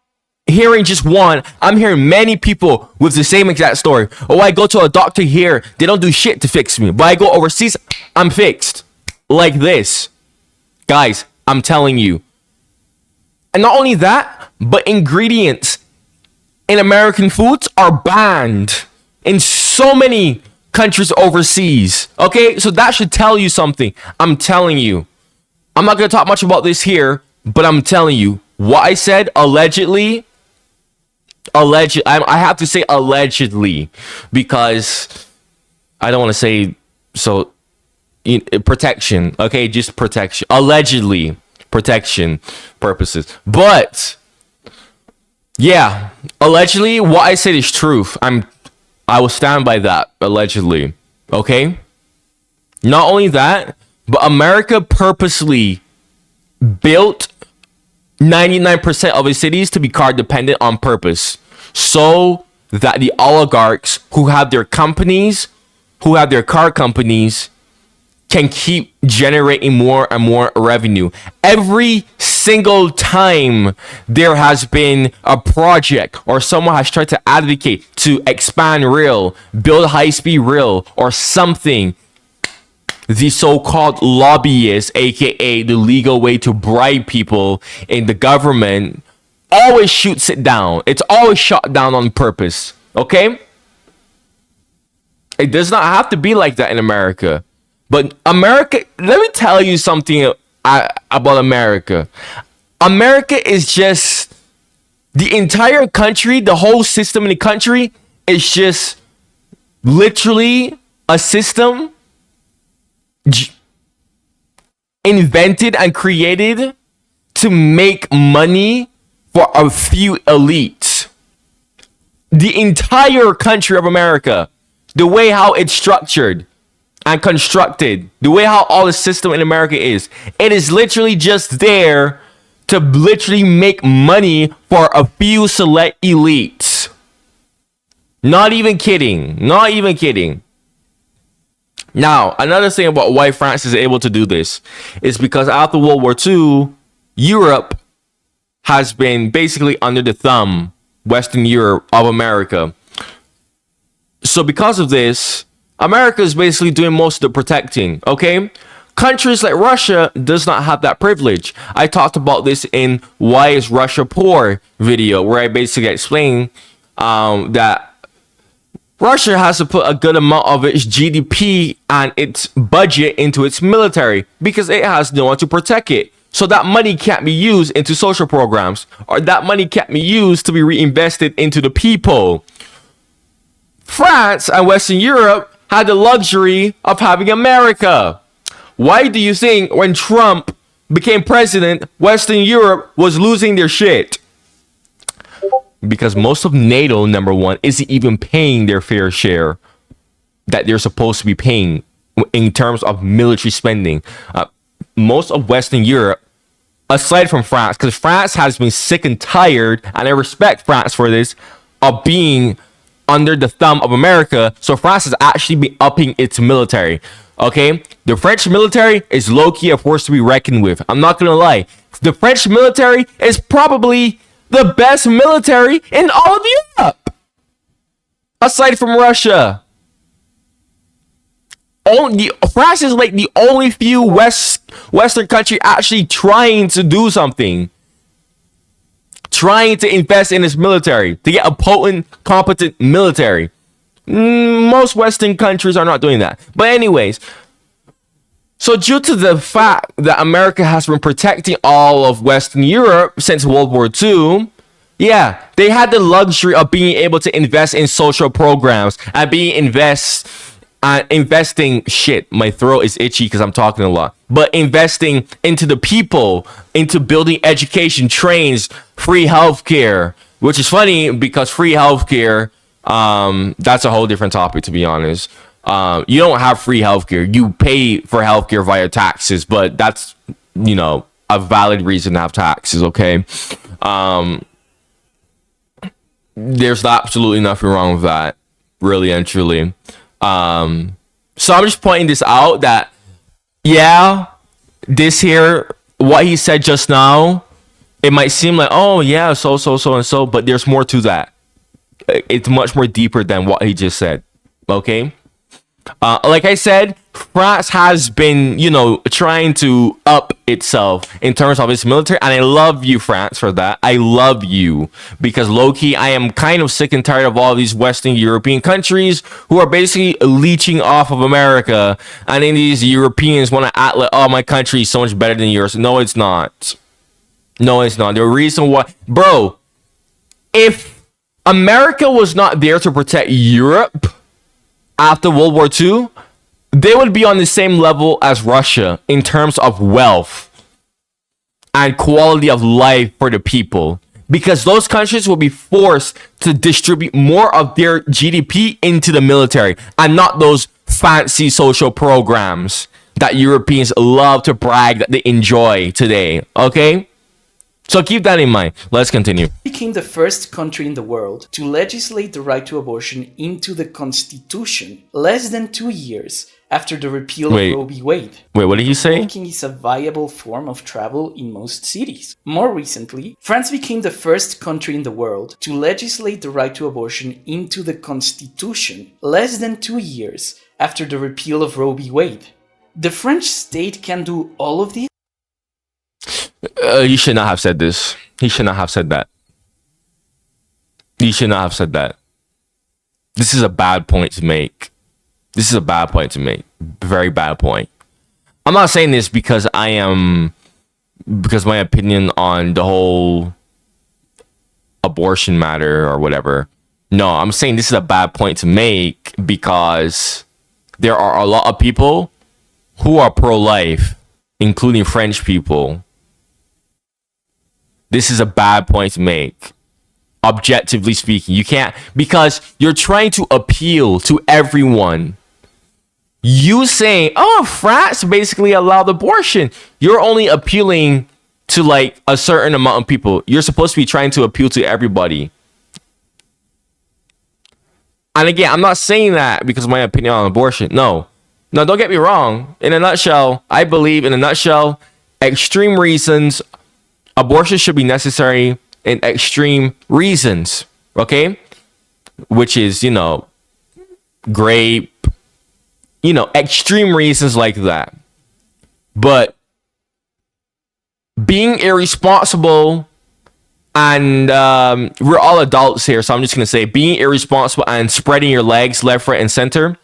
Speaker 2: hearing just one. I'm hearing many people with the same exact story. Oh, I go to a doctor here. They don't do shit to fix me. But I go overseas, I'm fixed. Like this. Guys, I'm telling you. And not only that, but ingredients in American foods are banned in so many countries overseas. Okay, so that should tell you something. I'm telling you. I'm not going to talk much about this here, but I'm telling you. What I said, allegedly, I have to say allegedly, because I don't want to say so. Protection, okay, just protection. Allegedly. Protection purposes, but yeah, allegedly what I said is truth. I will stand by that. Allegedly, okay. Not only that, but America purposely built 99% of its cities to be car dependent on purpose, so that the oligarchs who have their companies, who have their car companies, can keep generating more and more revenue. Every single time there has been a project or someone has tried to advocate to expand rail, build high-speed rail or something, the so-called lobbyists, aka the legal way to bribe people in the government, always shoots it down. It's always shot down on purpose. Okay? It does not have to be like that in America. But America, let me tell you something about America. America is just, the entire country, the whole system in the country is just literally a system invented and created to make money for a few elites. The entire country of America, the way how it's structured and constructed, the way how all the system in America is, it is literally just there to literally make money for a few select elites. Not even kidding. Not even kidding. Now, another thing about why France is able to do this is because after World War II, Europe has been basically under the thumb, Western Europe, of America. So because of this, America is basically doing most of the protecting, okay? Countries like Russia does not have that privilege. I talked about this in Why is Russia Poor video, where I basically explain that Russia has to put a good amount of its GDP and its budget into its military because it has no one to protect it. So that money can't be used into social programs, or that money can't be used to be reinvested into the people. France and Western Europe had the luxury of having America. Why do you think when Trump became president, Western Europe was losing their shit? Because most of NATO, number one, isn't even paying their fair share that they're supposed to be paying in terms of military spending. Most of Western Europe, aside from France, because France has been sick and tired, and I respect France for this, of being under the thumb of America. So France has actually been upping its military. Okay, the French military is low-key a force to be reckoned with. I'm not gonna lie. The French military is probably the best military in all of Europe, aside from Russia. France is like the only few Western country actually trying to do something, trying to invest in its military, to get a potent, competent military. Most Western countries are not doing that. But anyways, so due to the fact that America has been protecting all of Western Europe since World War II, yeah, they had the luxury of being able to invest in social programs and investing shit. My throat is itchy because I'm talking a lot. But investing into the people, into building education, trains, free healthcare, which is funny because free healthcare, that's a whole different topic, to be honest. You don't have free healthcare. You pay for healthcare via taxes, but that's, a valid reason to have taxes, okay? There's absolutely nothing wrong with that, really and truly. So I'm just pointing this out that, yeah, this here, what he said just now, it might seem like, oh, yeah, so, and so, but there's more to that. It's much more deeper than what he just said, okay? Like I said, France has been, trying to up itself in terms of its military, and I love you, France, for that. I love you, because low-key, I am kind of sick and tired of all these Western European countries who are basically leeching off of America, and then these Europeans want to act like, oh, my country is so much better than yours. No, it's not. No, it's not. The reason why, bro, if America was not there to protect Europe after World War II, they would be on the same level as Russia in terms of wealth and quality of life for the people, because those countries will be forced to distribute more of their GDP into the military and not those fancy social programs that Europeans love to brag that they enjoy today. Okay? So keep that in mind. Let's continue.
Speaker 1: Became the first country in the world to legislate the right to abortion into the Constitution less than 2 years after the repeal of Roe v. Wade.
Speaker 2: Wait, what did you say?
Speaker 1: Walking is a viable form of travel in most cities. More recently, France became the first country in the world to legislate the right to abortion into the Constitution less than 2 years after the repeal of Roe v. Wade. The French state can do all of this?
Speaker 2: You should not have said this. He should not have said that. You should not have said that. This is a bad point to make. This is a bad point to make. Very bad point. I'm not saying this because my opinion on the whole abortion matter or whatever. No, I'm saying this is a bad point to make because there are a lot of people who are pro-life, including French people. This is a bad point to make. Objectively speaking, you can't, because you're trying to appeal to everyone. You saying, oh, France basically allowed abortion. You're only appealing to like a certain amount of people. You're supposed to be trying to appeal to everybody. And again, I'm not saying that because of my opinion on abortion. No, don't get me wrong. In a nutshell, I believe extreme reasons, abortion should be necessary in extreme reasons, okay? Which is, grape, extreme reasons like that. But being irresponsible, and we're all adults here, so I'm just going to say being irresponsible and spreading your legs left, right, and center,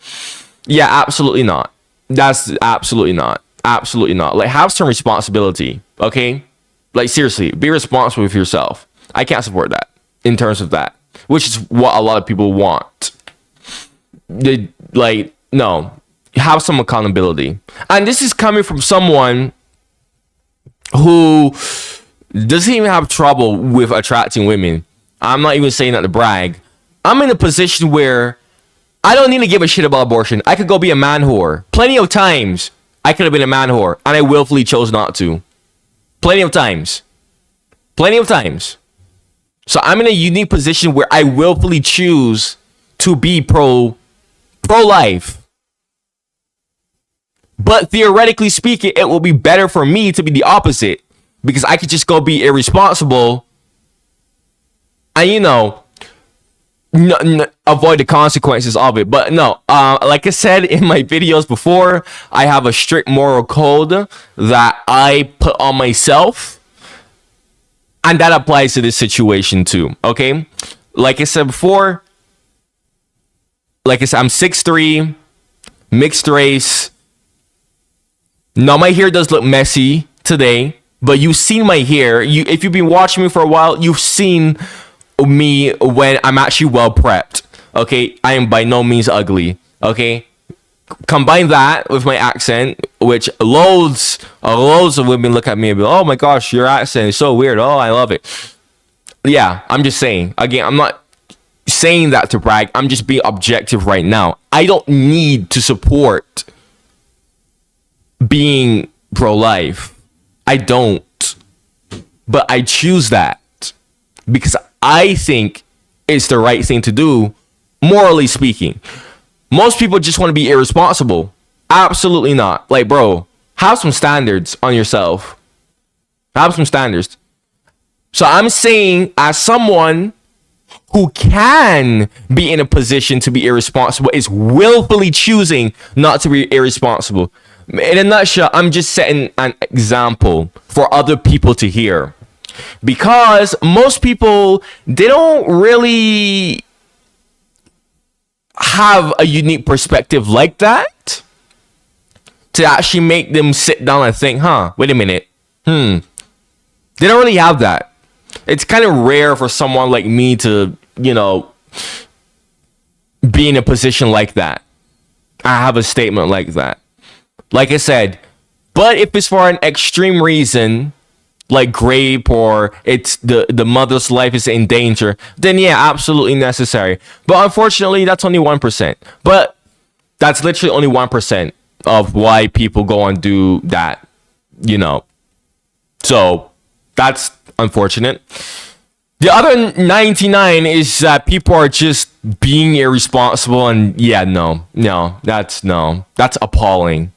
Speaker 2: yeah, absolutely not. That's absolutely not. Absolutely not. Like, have some responsibility, okay? Like, seriously, be responsible with yourself. I can't support that in terms of that, which is what a lot of people want. No, have some accountability. And this is coming from someone who doesn't even have trouble with attracting women. I'm not even saying that to brag. I'm in a position where I don't need to give a shit about abortion. I could go be a man whore. Plenty of times I could have been a man whore, and I willfully chose not to. Plenty of times. So I'm in a unique position where I willfully choose to be pro-life. But theoretically speaking, it will be better for me to be the opposite, because I could just go be irresponsible and, avoid the consequences of it. But no, like I said in my videos before, I have a strict moral code that I put on myself. And that applies to this situation too, okay? Like I said before, I'm 6'3", mixed race. Now my hair does look messy today, but you've seen my hair. If you've been watching me for a while, you've seen me when I'm actually well prepped, okay? I am by no means ugly, okay? Combine that with my accent, which loads of women look at me and be like, oh my gosh, your accent is so weird. Oh, I love it. Yeah, I'm just saying. Again, I'm not saying that to brag. I'm just being objective right now. I don't need to support being pro-life. I don't. But I choose that because I think it's the right thing to do, morally speaking. Most people just want to be irresponsible. Absolutely not. Like, bro, have some standards on yourself. Have some standards. So I'm saying, as someone who can be in a position to be irresponsible, is willfully choosing not to be irresponsible. In a nutshell, I'm just setting an example for other people to hear. Because most people, they don't really have a unique perspective like that to actually make them sit down and think, wait a minute. They don't really have that. It's kind of rare for someone like me to, be in a position like that. I have a statement like that. Like I said, but if it's for an extreme reason, like grape, or it's the mother's life is in danger, then yeah, absolutely necessary. But unfortunately, that's only 1%. But That's literally only 1% of why people go and do that, you know. So that's unfortunate. The other 99 is that people are just being irresponsible, and yeah, that's appalling.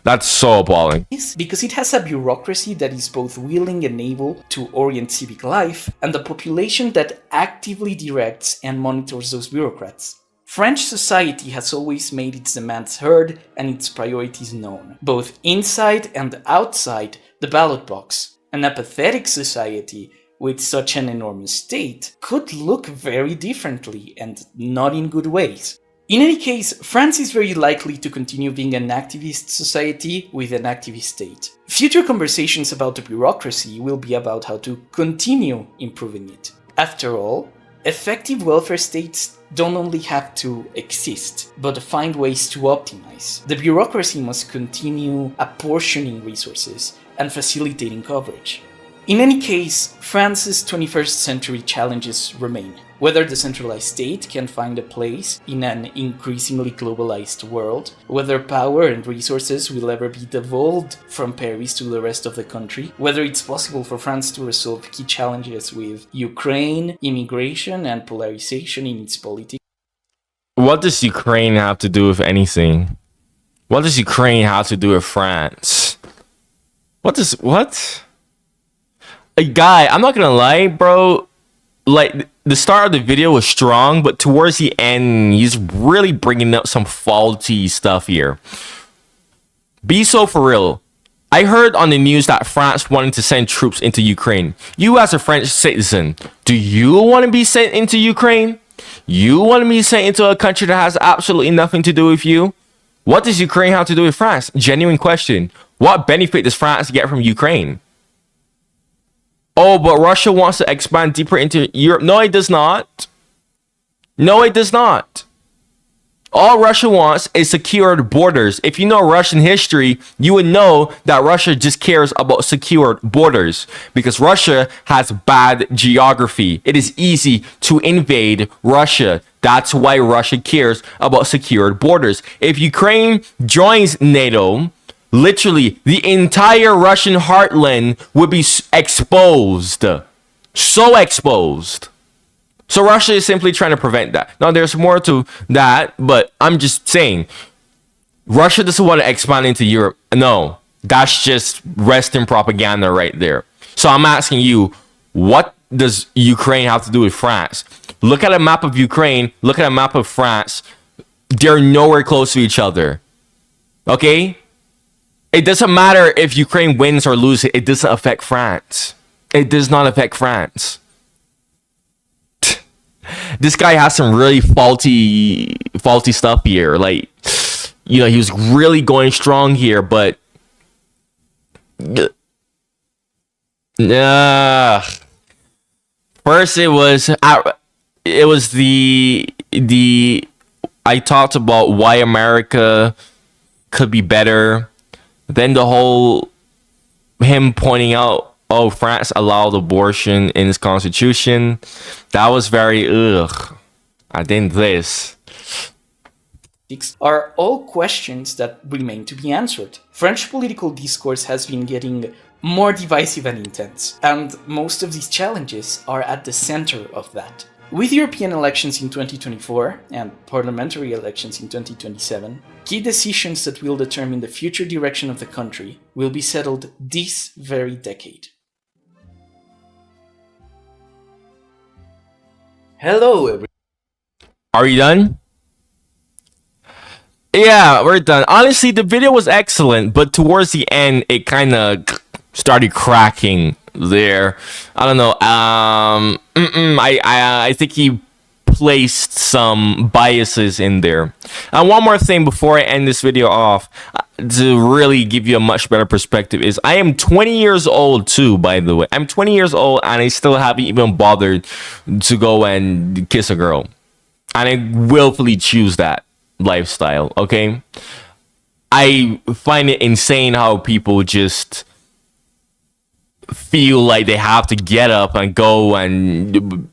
Speaker 2: That's so appalling.
Speaker 1: Because it has a bureaucracy that is both willing and able to orient civic life, and a population that actively directs and monitors those bureaucrats. French society has always made its demands heard and its priorities known, both inside and outside the ballot box. An apathetic society with such an enormous state could look very differently, and not in good ways. In any case, France is very likely to continue being an activist society with an activist state. Future conversations about the bureaucracy will be about how to continue improving it. After all, effective welfare states don't only have to exist, but find ways to optimize. The bureaucracy must continue apportioning resources and facilitating coverage. In any case, France's 21st century challenges remain. Whether the centralized state can find a place in an increasingly globalized world, whether power and resources will ever be devolved from Paris to the rest of the country, whether it's possible for France to resolve key challenges with Ukraine, immigration, and polarization in its politics.
Speaker 2: What does Ukraine have to do with anything? What does Ukraine have to do with France? What? A guy, I'm not gonna lie, bro. Like, the start of the video was strong, but towards the end, he's really bringing up some faulty stuff here. Be so for real. I heard on the news that France wanted to send troops into Ukraine. You as a French citizen, do you want to be sent into Ukraine? You want to be sent into a country that has absolutely nothing to do with you? What does Ukraine have to do with France? Genuine question. What benefit does France get from Ukraine? Oh, but Russia wants to expand deeper into Europe. No, it does not. No, it does not. All Russia wants is secured borders. If you know Russian history, you would know that Russia just cares about secured borders because Russia has bad geography. It is easy to invade Russia. That's why Russia cares about secured borders. If Ukraine joins NATO, literally, the entire Russian heartland would be exposed. So exposed. So Russia is simply trying to prevent that. Now, there's more to that, but I'm just saying, Russia doesn't want to expand into Europe. No, that's just Western propaganda right there. So I'm asking you, what does Ukraine have to do with France? Look at a map of Ukraine. Look at a map of France. They're nowhere close to each other. Okay? It doesn't matter if Ukraine wins or loses. It doesn't affect France. It does not affect France. This guy has some really faulty stuff here. Like, you know, he was really going strong here, but first it was the I talked about why America could be better. Then the whole him pointing out, oh, France allowed abortion in its constitution. That was very I didn't this.
Speaker 1: Are all questions that remain to be answered. French political discourse has been getting more divisive and intense, and most of these challenges are at the center of that. With European elections in 2024 and parliamentary elections in 2027, key decisions that will determine the future direction of the country will be settled this very decade. Hello, everyone.
Speaker 2: Are you done? Yeah, we're done. Honestly, the video was excellent, but towards the end, it kind of started cracking there. I don't know. I think he placed some biases in there. And one more thing before I end this video off, to really give you a much better perspective, is I am 20 years old too, by the way. I'm 20 years old and I still haven't even bothered to go and kiss a girl. And I willfully choose that lifestyle, okay? I find it insane how people just feel like they have to get up and go and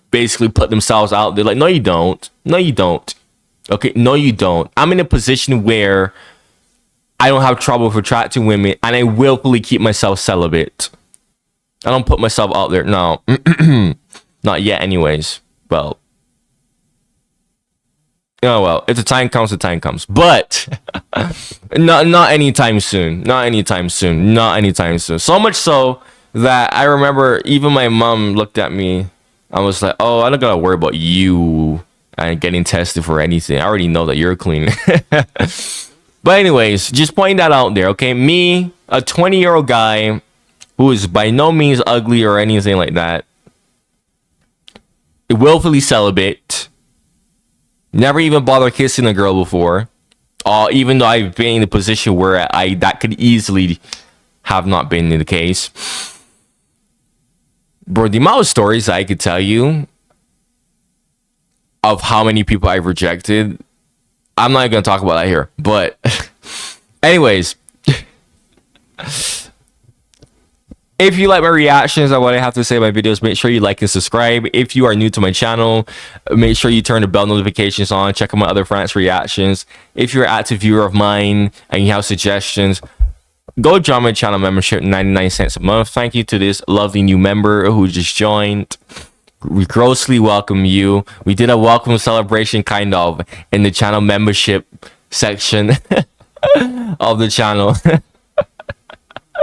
Speaker 2: basically put themselves out there. Like, no, you don't. No, you don't. Okay, no, you don't. I'm in a position where I don't have trouble for attracting women, and I willfully keep myself celibate. I don't put myself out there. No, not yet. Anyways, well, oh well. If the time comes, the time comes. But not anytime soon. Not anytime soon. Not anytime soon. So much so that I remember even my mom looked at me. I was like, "Oh, I don't gotta worry about you and getting tested for anything. I already know that you're clean." But anyways, just pointing that out there, okay? Me, a 20-year-old guy who is by no means ugly or anything like that, willfully celibate, never even bothered kissing a girl before, even though I've been in a position where that could easily have not been the case. Bro, the amount of stories I could tell you of how many people I've rejected, I'm not going to talk about that here. But anyways, if you like my reactions on what I have to say in my videos, make sure you like and subscribe. If you are new to my channel, make sure you turn the bell notifications on. Check out my other France reactions. If you're an active viewer of mine and you have suggestions, go join my channel membership, 99 cents a month. Thank you to this lovely new member who just joined. We grossly welcome you. We did a welcome celebration kind of in the channel membership section of the channel.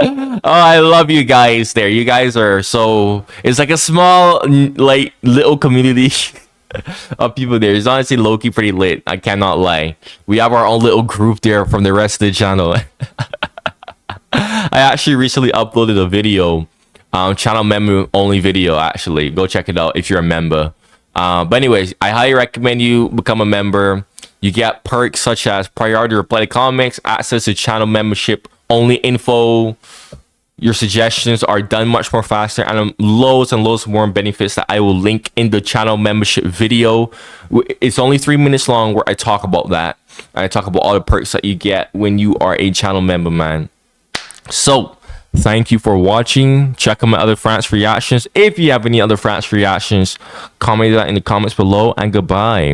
Speaker 2: Oh, I love you guys there. You guys are so... It's like a small, like, little community of people there. It's honestly low-key pretty lit. I cannot lie. We have our own little group there from the rest of the channel. I actually recently uploaded a video, channel member only video, actually. Go check it out if you're a member. But anyways, I highly recommend you become a member. You get perks such as priority to reply to comics, access to channel membership only info. Your suggestions are done much more faster, and loads and loads more benefits that I will link in the channel membership video. It's only 3 minutes long where I talk about that. I talk about all the perks that you get when you are a channel member, man. So thank you for watching. Check out my other France reactions. If you have any other France reactions, comment that in the comments below, and goodbye.